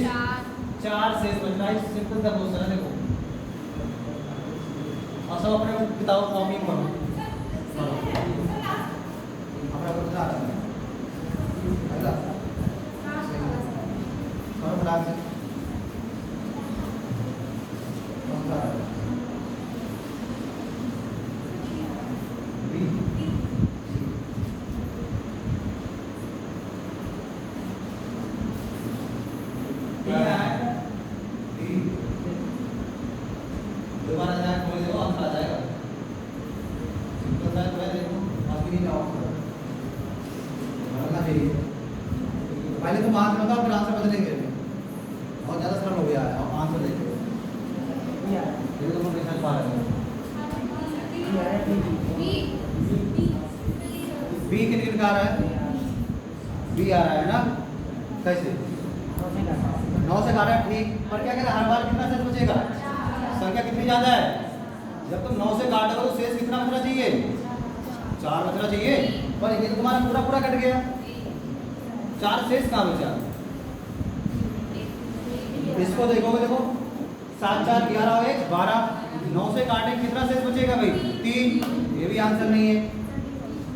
4 शेष बच रहा है। सिंपल सा क्वेश्चन है देखो। और सब अपने किताब कॉपी करो अपना क्वेश्चन आ रहा है अगला और बता से कौन सा है बी क्या है बी दोबारा जाए खोल दो आंसर आ जाएगा। सिंपल सा है देखो अभी नहीं ऑफ करो बनना चाहिए। पहले तो मार्क बताओ फिर आंसर बदलेंगे। बहुत ज़्यादा सरल हो गया है। अब आंसर देखो ये तो तुम रिसर्च पा रहे हो। बी किन का आ रहा है? बी आ रहा है ना। कैसे 9 से काटा ठीक पर क्या करें हर बार कितना शेष बचेगा? संख्या कितनी ज़्यादा है? जब तुम 9 से काटोगे तो शेष कितना बचना चाहिए? 4 बचना चाहिए। पर ये तो तुम्हारा पूरा पूरा कट गया। 4 शेष कहाँ बचा? इसको देखोगे देखो 7 4 11 और 1 12 9 से काटेंगे कितना शेष बचेगा भाई? 3 ये भी आंसर नहीं है।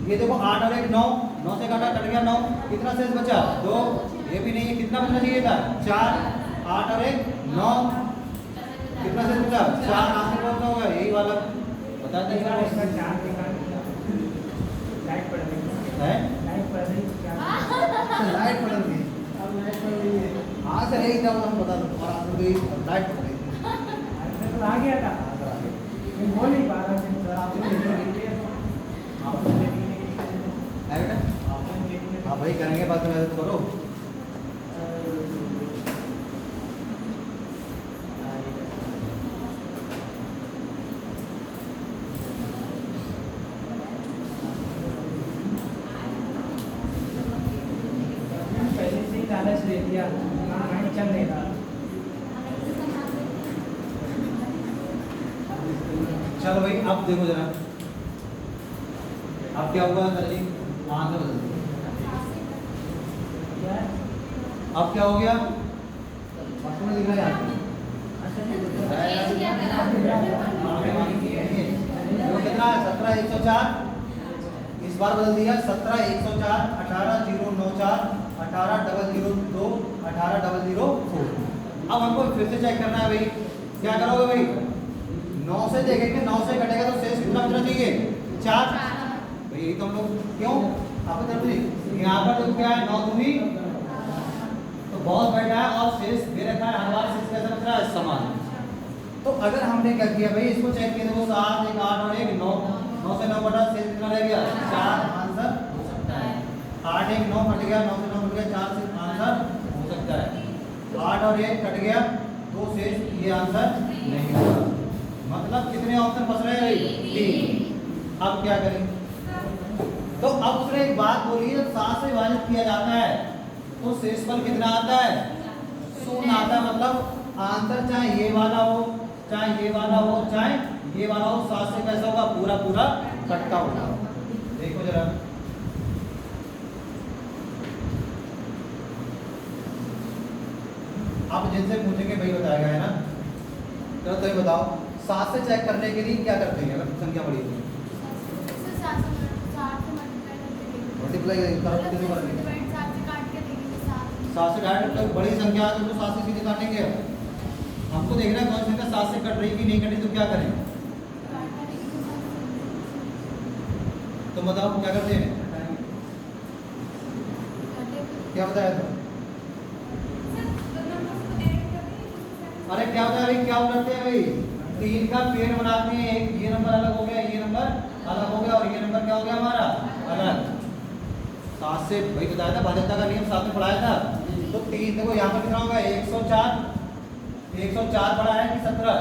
ये देखो 8 और 1 9 9 से काटा कट गया 9 कितना शेष बचा? 2 ये भी नहीं है। कितना बचना चाहिए था? 4 8 और 1 9 कितना शेष बचा? 4 आंसर कौन सा होगा? यही वाला बता दें। लाइट पड़ रही है लाइट पड़ रही लाइट पड़ रही है। हाँ सर यही था हम बता दो तुम्हारा आंसर भी लाइट पड़ रही थी। तो आ गया था आंसर आ गया। मैं बोल नहीं पा रहा था है बेटा हाँ भाई करेंगे बात में मदद करो। पहले से ही लालच दे दिया माइंड चल नहीं रहा। चलो भाई अब देखो जरा अब क्या हुआ सर जी? आंसर बदल दिया। क्या अब क्या हो गया? बच्चों में दिख रहा है यहाँ देखो कितना है? 17,104 इस बार बदल दिया। 17,104 18,094 18,002 18,004। अब हमको फिर से चेक करना है भाई। क्या करोगे भाई? 9 से देखेंगे 9 से कटेगा तो शेष कितना बचना चाहिए? 4 भाई यही तो हम लोग क्यों आप यहाँ पर तो क्या है 9 दूनी तो बहुत बैठा है और शेष दे रखा है। हर बार शेष कैसा बच रहा है? समान। तो अगर हमने क्या किया भाई इसको चेक किया तो 7 1 8 और 1 9 9 से 9 बटा शेष कितना रह गया? 4 आंसर हो सकता है। 8 1 9 कट गया 9 से 9 कट गया 4 से आंसर हो सकता है। 8 और 1 कट गया 2 शेष ये आंसर नहीं होगा। मतलब कितने ऑप्शन बच रहे हैं? 3। अब क्या करें? तो अब उसने एक बात बोली जब 7 से विभाजित किया जाता है तो शेषफल कितना आता है? 0 आता है। मतलब आंसर चाहे ये वाला हो चाहे ये वाला हो चाहे ये वाला हो 7 से कैसा होगा? पूरा पूरा कटता होगा। देखो जरा आप जिनसे पूछेंगे भाई बताएगा है ना। चलो तो ये बताओ 7 से चेक करने के लिए क्या करते हैं अगर संख्या बड़ी है? मल्टीप्लाई करेंगे 7 से काट मतलब बड़ी संख्या है तो 7 से सीधे काटेंगे। हमको देखना है कौन सी संख्या 7 से कट रही कि नहीं कट रही तो क्या करें? तो बताओ क्या करते हैं? क्या बताया था? अरे क्या बताया भाई, क्या करते हैं भाई, 3 का पेड़ बनाते हैं, एक ये नंबर अलग हो गया, ये नंबर अलग हो गया, और ये नंबर क्या हो गया हमारा अलग। 7 से भाई बताया था, भाजकता का नियम साथ में पढ़ाया था। तो 3 देखो यहाँ पर कितना होगा 104, 104 पढ़ा है कि 17?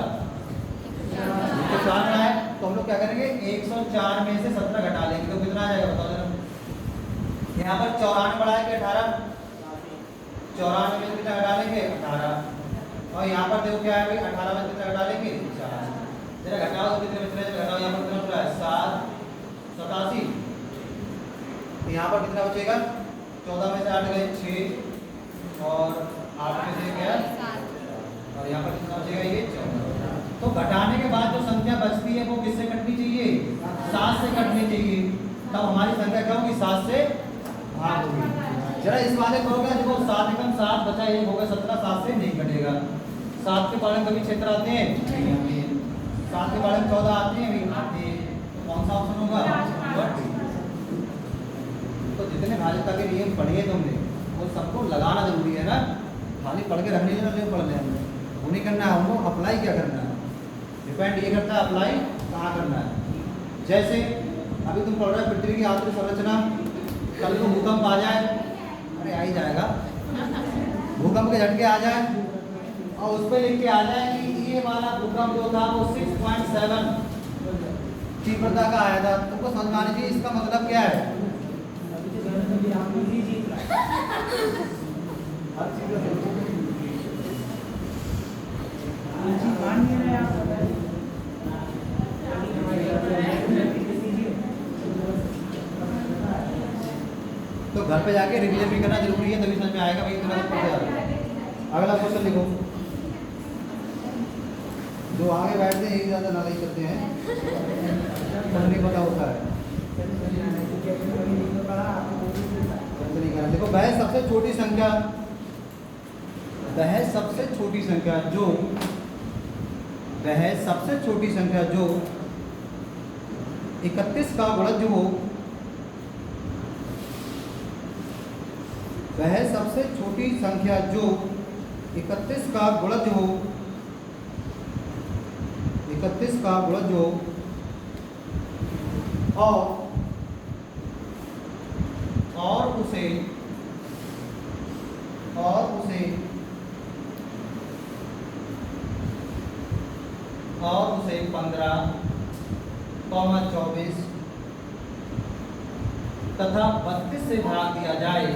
104 पढ़ा है। तो हम लोग क्या करेंगे 104 में से 17 घटा लेंगे तो कितना आ जाएगा बताओ जरा। यहाँ पर 94 पढ़ा है कि 18? 94 में से कितना घटा लेंगे 18, और यहाँ पर देखो क्या है भाई 18 में कितना घटा लेंगे 4। जरा घटाओ तो कितने बच रहे हैं, घटाओ। यहाँ पर कितना बच रहा है 7, 87। यहाँ पर कितना बचेगा 14 में से 8 गए 6, और 8 में से क्या, और यहाँ पर कितना बचेगा ये 14। तो घटाने के बाद जो संख्या बचती है वो किससे कटनी चाहिए 7 से कटनी चाहिए। तब हमारी संख्या क्या होगी 7 से भाग होगी। जरा इस वाले करोगे देखो 7 एकम 7 बचा 1 होगा 17, 7 से नहीं कटेगा। 7 के पालन कभी क्षेत्र आते हैं नहीं आते, 7 के पालन 14 आते हैं भी आते हैं। तो कौन सा ऑप्शन होगा तो जितने भाजपा के नियम पढ़े तुमने वो सबको लगाना जरूरी है ना, खाली पढ़ के रखने नहीं पढ़ ले हमने वो नहीं करना है। हमको अप्लाई क्या करना है, डिपेंड ये करता है अप्लाई कहाँ करना है। जैसे अभी तुम पढ़ रहे हो पृथ्वी की आंतरिक संरचना, कल को भूकंप आ जाए, अरे आ ही जाएगा, भूकंप के झटके आ जाए और उस पर लिख के आ जाए कि ये वाला भूकंप जो था वो 6.7 तीव्रता का आया था, तुमको समझ में आना चाहिए इसका मतलब क्या है। तो घर पे जाके रिवीजन भी करना जरूरी है, तभी समझ में आएगा भाई इतना कुछ पढ़ जाएगा। अगला क्वेश्चन लिखो। जो आगे बैठते हैं यही ज़्यादा नालायक करते हैं, नहीं पता होता है। देखो वह सबसे छोटी संख्या, वह सबसे छोटी संख्या जो, वह सबसे छोटी संख्या जो 31 का गुणज हो, वह सबसे छोटी संख्या जो 31 का गुणज हो, 31 का गुणज हो और उसे 15,24 तथा 32 से भाग दिया जाए,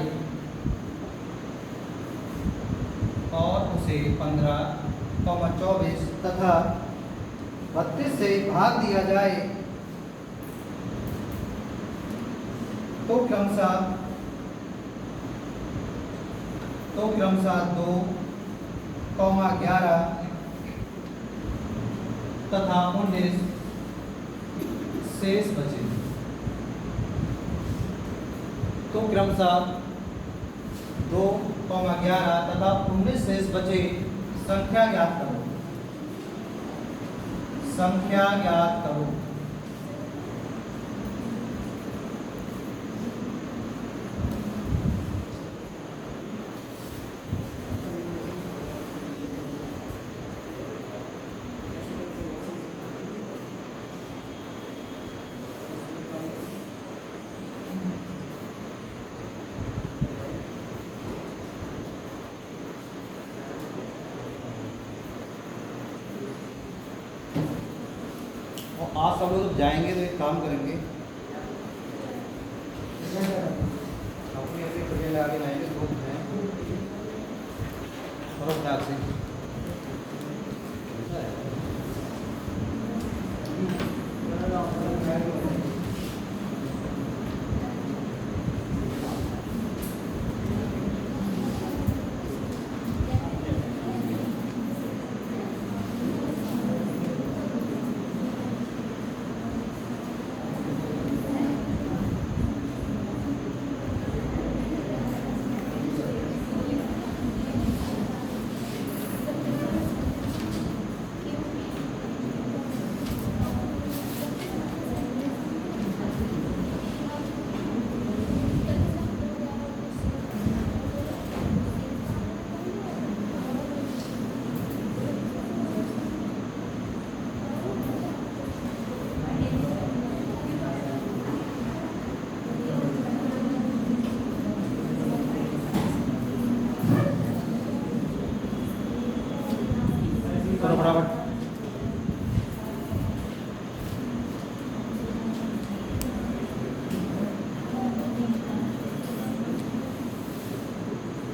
और उसे 15,24 तथा 32 से भाग दिया जाए तो क्रमशः 2, 11 तथा 19 शेष बचे। तो क्रमशः 2, 11 तथा 19 शेष बचे। संख्या ज्ञात करो, संख्या ज्ञात करो। आज सब लोग जाएंगे तो एक काम करेंगे, अपनी अपनी प्रक्रिया आगे लाएंगे, ग्रुप हैं और ध्यान से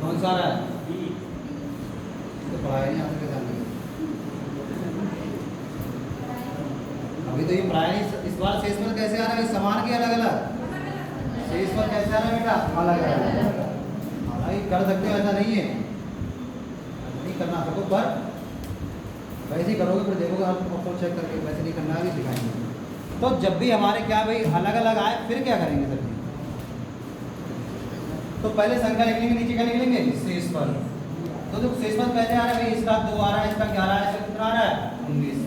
कौन सा आ रहा है? तो पढ़ाया नहीं आता क्या जाने। अभी तो ये पढ़ाया नहीं। इस बार शेषफल कैसे आ रहा है? समान की अलग अलग शेषफल कैसे आ रहा है बेटा? अलग अलग। हालांकि कर सकते हो, ऐसा नहीं है नहीं करना सको, पर वैसे ही करोगे फिर देखोगे हम ऑप्शन चेक करके वैसे नहीं करना भी सिखाएंगे। तो जब भी हमारे क्या भाई अलग अलग आए फिर क्या करेंगे सर जी? तो पहले संख्या लिख लेंगे, नीचे क्या लिख लेंगे? शेषफल। तो जो शेषफल पहले आ रहा है भाई, इसका 2 आ रहा है, इसका 11 है, इसका कितना आ रहा है? 19।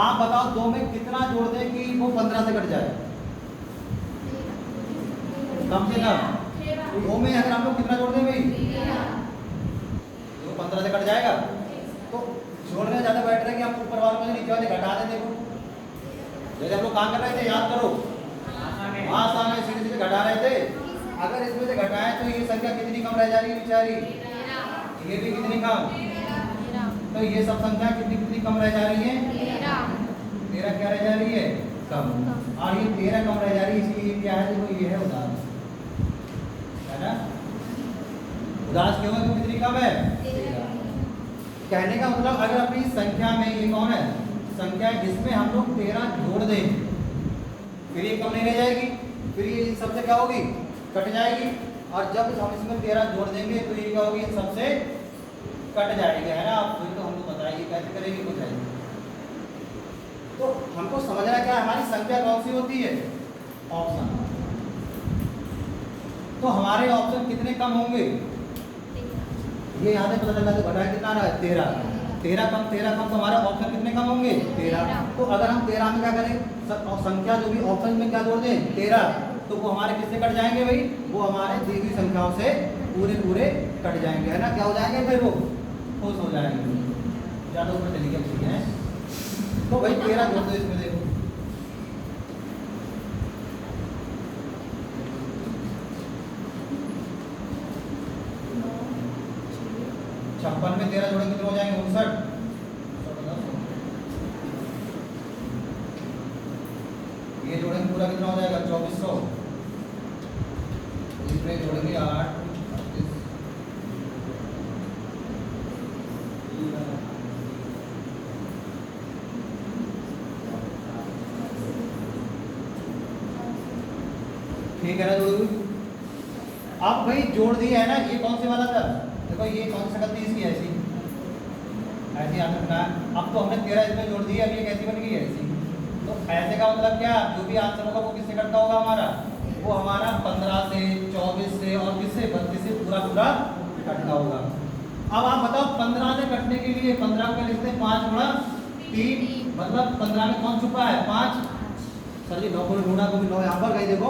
आप बताओ 2 में कितना जोड़ दें कि वो 15 से कट जाए? कम से कम 2 में अगर हम लोग कितना जोड़ दें भाई? तो 15 से कट जाएगा। तो जोड़ने में ज़्यादा बेटर है कि हम ऊपर वालों में नीचे वाले घटा दें। देखो जैसे हम लोग काम कर रहे थे, याद करो, आसान है, सीधे सीधे घटा रहे थे। अगर इसमें से घटाएं तो ये संख्या कितनी कम रह जा रही है बेचारी? ये भी कितनी कम? तो ये सब संख्या कितनी कितनी कम रह जा रही है? 13 क्या रह जा रही है? कम। और ये 13 कम रह जा रही है, इसलिए क्या है? देखो ये है उदास, है ना? उदास क्यों है? कितनी कम है? 13। कहने का मतलब अगर अपनी संख्या में ये कौन है? संख्या जिसमें हम लोग 13 जोड़ दें फिर ये कम नहीं रह जाएगी, फिर ये इन सबसे क्या होगी? कट जाएगी। और जब हम इसमें 13 जोड़ देंगे तो ये क्या होगी? इन सबसे कट जाएगी, है ना? आप फिर तो हमको बताइए कैसे करेंगे कुछ है। तो हमको समझना क्या है, हमारी संख्या कौन सी होती है? ऑप्शन। तो हमारे ऑप्शन कितने कम होंगे? ये यहाँ से पता चला तो घटाया कितना आ रहा है? 13। 13 कम तो हमारे ऑप्शन कितने कम होंगे? 13। तो अगर हम 13 में क्या करें? संख्या जो भी ऑप्शन में क्या जोड़ दें? 13, तो वो हमारे किससे कट जाएंगे भाई? वो हमारे दी हुई संख्याओं से पूरे कट जाएंगे, है ना? क्या हो जाएंगे फिर? वो खुश हो जाएंगे। ज़्यादा ऊपर चली गया, ठीक है? तो भाई 13 जोड़ दो इसमें, देखो 56 में 13 जोड़े कितने हो जाएंगे? 59। ये जोड़ेंगे पूरा कितना हो जाएगा? 2400। इसमें जोड़ेंगे 8। ठीक है ना? जोड़ अब भाई जोड़ दिए है ना। ये कौन से वाला था? देखो ये कौन सी शक्ल थी इसकी? ऐसी ऐसी याद रखना है। अब तो हमने 13 इसमें जोड़ दिए, अब ये कैसी बन गई? ऐसी। तो ऐसे का मतलब क्या? जो भी आंसर होगा वो किससे कटता होगा हमारा? वो हमारा 15 से, 24 से और किससे? 32 से पूरा कटता होगा। अब आप बताओ 15 से कटने के लिए 15 को लिखते हैं 5 गुणा 3, मतलब 15 में कौन छुपा है? 5। सर जी 9 को ढूंढा, को भी 9 यहाँ पर गई, देखो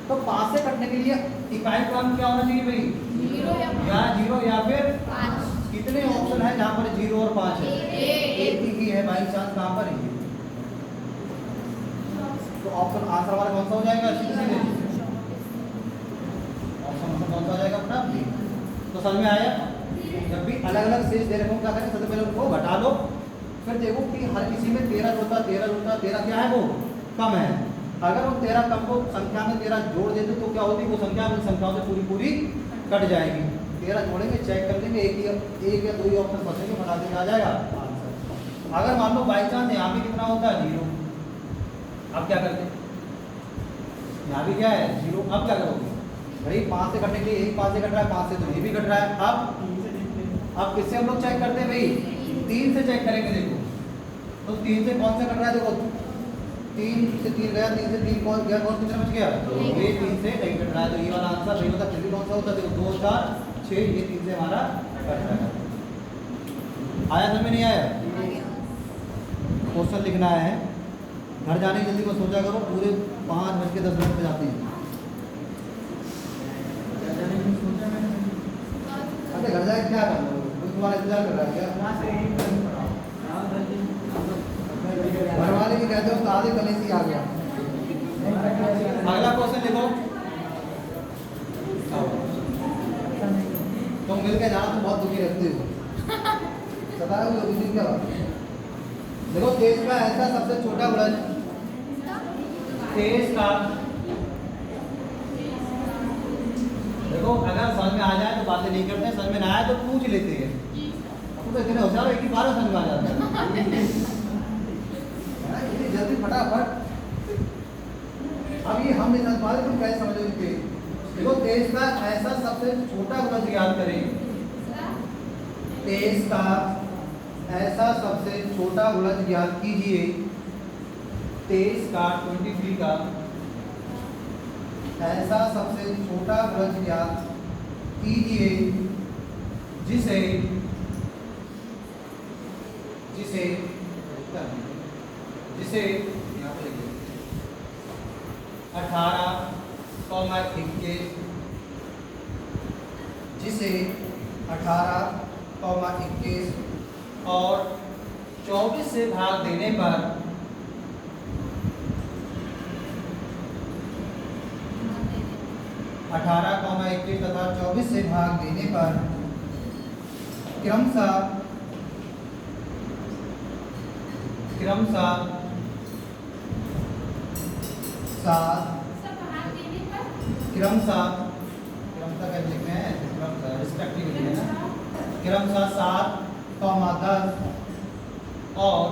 तो 5 से कटने के लिए इकाई क्रम क्या होना चाहिए भाई? 0 या फिर 5। कितने ऑप्शन है जहाँ पर 0 और 5 है? एक ही है बाई चांस। कहाँ पर है? तो ऑप्शन आंसर हमारा कौन सा हो जाएगा? सीधे ऑप्शन कौन सा हो जाएगा अपना? तो समझ में आया? जब भी अलग अलग शेष दे रखे हो क्या करें? सबसे पहले उनको घटा लो, फिर देखो कि हर किसी में 13 जोड़ता 13 क्या है? वो कम है। अगर उन 13 कम को संख्या में 13 जोड़ देते तो क्या होती? वो संख्या में संख्याओं से पूरी कट जाएगी। 13 जोड़ेंगे, चेक कर लेंगे, एक या 2 ही ऑप्शन फंसेंगे, बता देंगे आ जाएगा आंसर। अगर मान लो बाई चांस यहाँ भी कितना होता है? 0। अब क्या करते? यहाँ भी क्या है? 0। अब क्या करोगे भाई? 5 से कटने के लिए 5 से कट रहा है, 5 से तो ये भी कट रहा है। अब किससे हम लोग चेक करते हैं भाई? 3 से चेक करेंगे। देखो तो 3 से कौन सा कट रहा है? देखो 3 से 3 गया, 3 से 3 कौन गया? कौन कितना बच गया? ये 3 से नहीं कट रहा है, तो ये वाला आंसर नहीं होता। फिर भी कौन सा होता? देखो 2 4 6, ये 3 से हमारा कट रहा है। आया समझ में? नहीं आया? क्वेश्चन लिखना है, घर जाने की जल्दी को सोचा करो, पूरे 5:10 पे जाते हैं। अरे घर जाके क्या करना? कोई तुम्हारा इंतजार कर रहा है क्या? घर वाले भी कहते हो तो आधे कले से आ गया। अगला क्वेश्चन लिखो। तुम मिल के जाना तो बहुत दुखी रहते हो। पता है वो दुखी क्या बात? देखो 23 का ऐसा सबसे छोटा गुणज 23 का, देखो अगर समझ में आ जाए तो बातें नहीं करते हैं, समझ में ना आए तो पूछ लेते हैं। अब तो इतने होशियार हो, एक ही बार में समझ में आ जाता है ना, इतनी जल्दी फटाफट। अब ये हम नहीं समझ पा रहे, तुम कैसे समझोगे? देखो, तेज का ऐसा सबसे छोटा गुणज याद करें। तेज का ऐसा सबसे छोटा गुणज याद कीजिए। तेज का 23 का ऐसा सबसे छोटा गुणज याद कीजिए जिसे जिसे जिसे यहाँ पे लिखिए 18,21, जिसे 18,21 और 24 से भाग देने पर 18,21 तथा 24 से भाग देने पर क्रमशः 7 क्रमशः कैसे लिखते हैं, रिस्पेक्टिवली है ना, क्रमशः 7, 10 और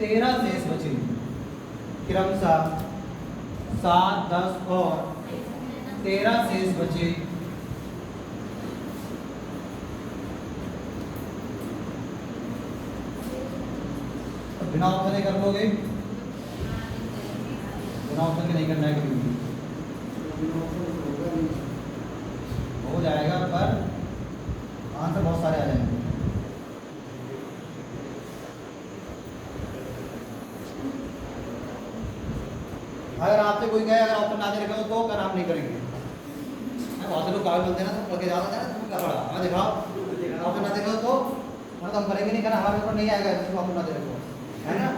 13 शेष बचे। क्रमशः 7, 10 और 13 शेष बचे। बिना ऑप्शन नहीं कर लोगे, बिना ऑप्शन के नहीं करना है कभी भी। हो जाएगा पर आंसर बहुत सारे आ जाएंगे। अगर आपसे कोई कहे अगर ऑप्शन ना दे रखे हो तो क्या नाम नहीं करेंगे? बहुत से लोग कागज बोलते हैं ना, तो पढ़ के जाओ ना, तुम क्या पढ़ा, हाँ दिखाओ ऑप्शन ना दे रहे हो तो मतलब हम करेंगे नहीं, करना हमारे ऊपर नहीं आएगा जिसको ऑप्शन ना दे रखे हो, है ना।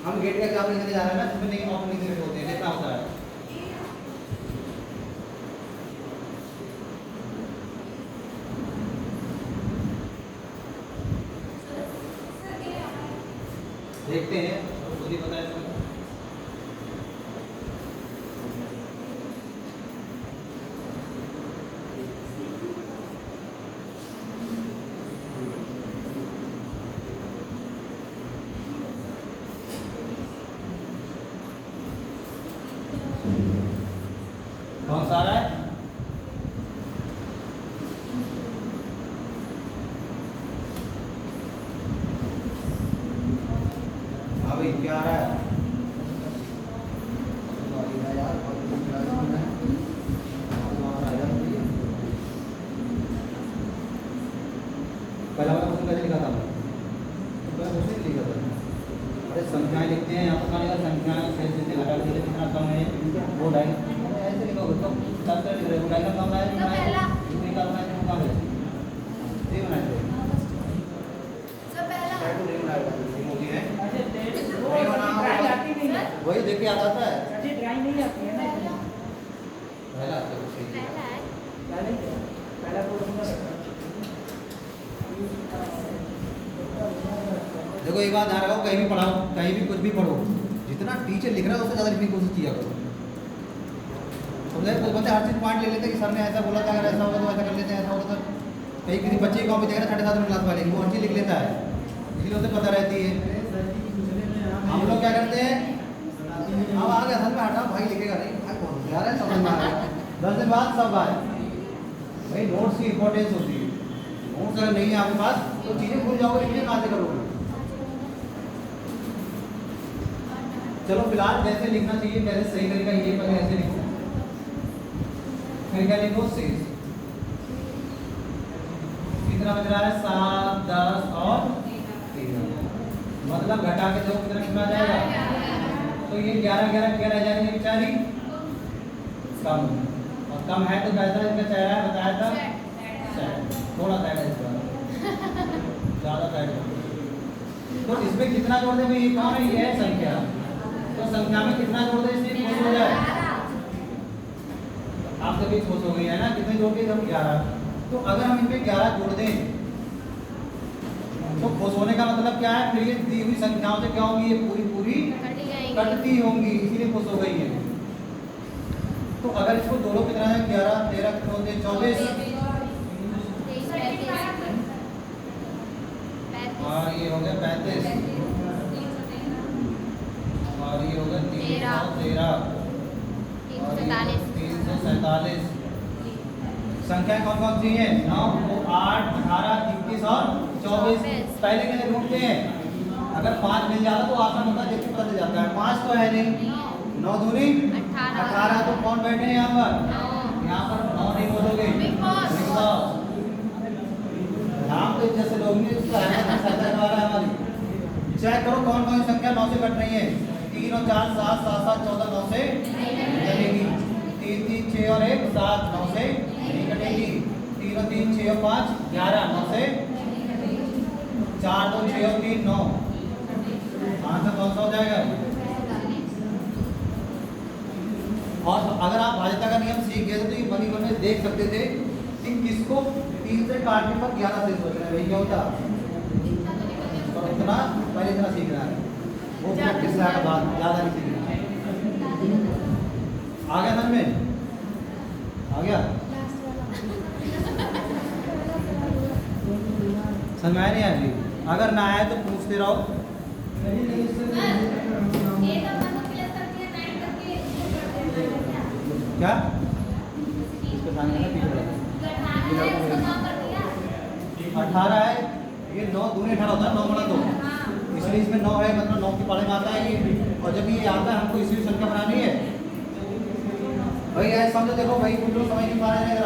हम गेट का एग्जाम लिखने जा रहे हैं ना, जिसमें नहीं ऑप्शन नहीं दे रखे होते हैं, कितना होता है। देखते हैं खुद ही पता है। कौन सा आ रहा है? हाँ भाई क्या आ रहा है? पहला वाला क्वेश्चन कैसे लिखा था? पहला क्वेश्चन लिखा था, अरे संख्याएं लिखते हैं यहाँ पर, खाली संख्याएं शेष से घटा के कितना कम है वो लाइन ऐसे लिखोगे तो तब लिख रहे हो, लाइन का कम है कितने का बनाए थे, कम है ये बनाए थे वही देख के आता है, ड्राइंग नहीं आती है ना, पहला आता है सही है। पहला देखो एक बात ध्यान रखो, कहीं भी पढ़ाओ, कहीं भी कुछ भी पढ़ो, जितना टीचर लिख रहा है उससे ज़्यादा लिखने की कोशिश किया करो। समझे? कुछ बच्चे हर चीज़ पॉइंट ले लेते हैं कि सर ने ऐसा बोला था, अगर ऐसा होगा तो ऐसा कर लेते हैं, ऐसा होगा तो कहीं किसी बच्चे की कॉपी देखेगा 7.5 क्लास वाले की, वो हर चीज़ लिख लेता है, इसलिए उसे पता रहती है। हम लोग क्या करते हैं, अब आ गया असल में हटा भाई लिखेगा नहीं, भाई बहुत यार है, समझ में आ गया 10 दिन बाद सब आए भाई। नोट्स की इंपॉर्टेंस होती है, नोट्स अगर नहीं है आपके पास तो चीज़ें भूल जाओगे, लिखने कहाँ से करोगे। चलो फिलहाल जैसे लिखना चाहिए पहले सही तरीका ये, पहले ऐसे लिखो, फिर क्या लिखो शेष कितना बच रहा है 7, 10 और 13, मतलब घटा के जो कितना कितना आ जाएगा, तो ये 11 क्या रह जाएंगे बेचारी कम, और कम है तो कैसा इसका चेहरा है बताया था, थोड़ा साइड है इसका, ज़्यादा साइड है। तो इसमें कितना जोड़ दे भाई, ये कौन है, ये है संख्या, तो संख्या में कितना जोड़ दे इसलिए खुश हो जाए, आप सभी खुश हो गई है ना, कितने जोड़ के हम 11, तो अगर हम इनमें 11 जोड़ दें तो खुश होने का मतलब क्या है, फिर ये दी हुई संख्याओं से क्या होंगी, ये पूरी पूरी कटती होंगी, इसीलिए खुश हो गई है। तो अगर इसको जोड़ो कितना है 11, 13 कितने होते हैं 24, और ये हो गया 35 और ये हो गया 313 और 347। संख्या कौन कौन सी है? 9, 8, 18, 21 और 24। पहले के लिए ढूंढते हैं, अगर 5 मिल जाता तो आसान होता, देख के पता चल जाता है। 5 तो है नहीं, 9 दूनी 18। तो कौन बैठे हैं यहाँ पर? यहाँ पर 9 नहीं बोलोगे, नाम तो जैसे लोग नहीं हमारी। चेक करो कौन कौन सी संख्या 9 से कट रही है। 3 और 4 7, 7 7 14 9 से कटेगी। 3 3 6 और 1 7 9 से नहीं कटेगी। 3 और 3 6 और 5 11 9 से। 4 2 6 और 3 9। आंसर कौन सा हो जाएगा? और अगर आप भाज्यता का नियम सीख गए तो ये बनी बने देख सकते थे कि किसको 3 से काटने पर 11 से सोच रहे हैं। भाई क्या होता और इतना पहले इतना सीखना है, वो प्रैक्टिस से आगे बाद ज़्यादा नहीं सीखना। आ गया समझ में? आ गया समझ में? नहीं आया? अगर ना आए तो पूछते रहो। क्या? इसके सामने ना पीछे 18 है, ये 9 दूनी 18 होता है, 9 गुणा 2, इसलिए इसमें 9 है, मतलब 9 की पाले में आता है ये। और जब ये आता है हमको इसी संख्या बनानी है भाई। ऐसा समझो, देखो भाई कुछ लोग समझ नहीं पा रहे हैं।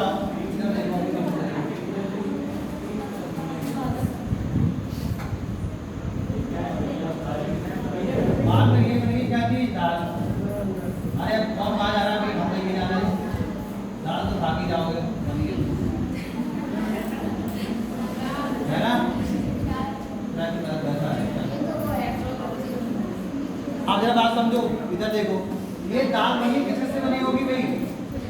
बात तो ये बनेगी क्या चीज? दाल। अरे अब कौन कहाँ जा रहा है भाई? हम नहीं जा रहे, दाल तो खा के जाओगे है ना? आप जरा बात समझो, इधर देखो, ये दाल बनी किस से बनी होगी भाई?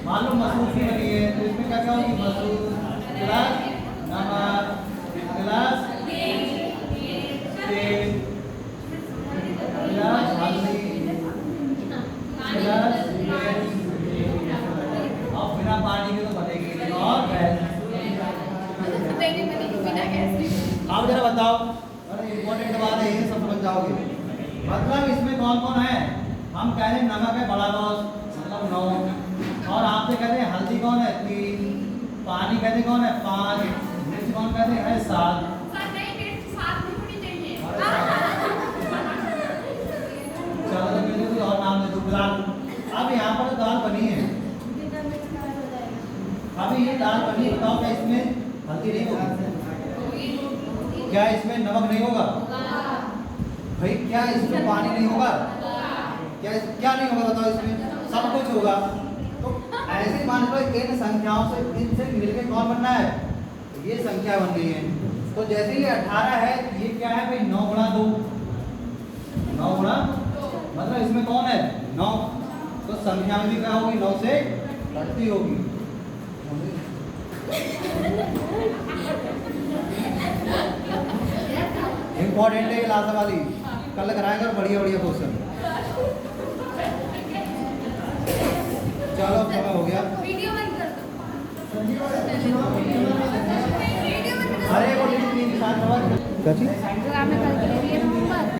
मान लो मसूर की बनी है, तो इसमें क्या क्या होगी? मसूर प्लस नमक प्लस तेल प्लस हल्दी प्लस और बिना पानी के तो बनेगी नहीं। और आप जरा बताओ, अरे इम्पोर्टेंट बात है, ये सब समझ जाओगे। मतलब इसमें कौन कौन है? हम कह रहे हैं नमक है बड़ा बॉस, मतलब 9, और आपसे कहते हैं हल्दी कौन है? 3, पानी कहते कौन है? 5, मिर्च कौन कहते हैं? 7। चलो तो मुझे कोई और नाम दे दो। गुलाब। अब यहाँ पर दाल बनी है, अभी ये दाल बनी, बताओ क्या इसमें हल्दी नहीं होगी? क्या इसमें नमक नहीं होगा भाई? क्या इसमें पानी नहीं होगा? क्या नहीं होगा बताओ? इसमें सब कुछ होगा। तो ऐसे मान लो इन संख्याओं से इनसे मिलके कौन बनना है? ये संख्या बन गई है। तो जैसे ये 18 है, ये क्या है भाई? 9 गुणा 2, 9 गुणा, मतलब इसमें कौन है? 9। तो संख्या में भी क्या होगी? 9 से घटती होगी। इम्पोर्टेंट है लास्ट वाली, कल कराएंगे बढ़िया बढ़िया क्वेश्चन। चलो समय हो गया। अरे वो लिंक के साथ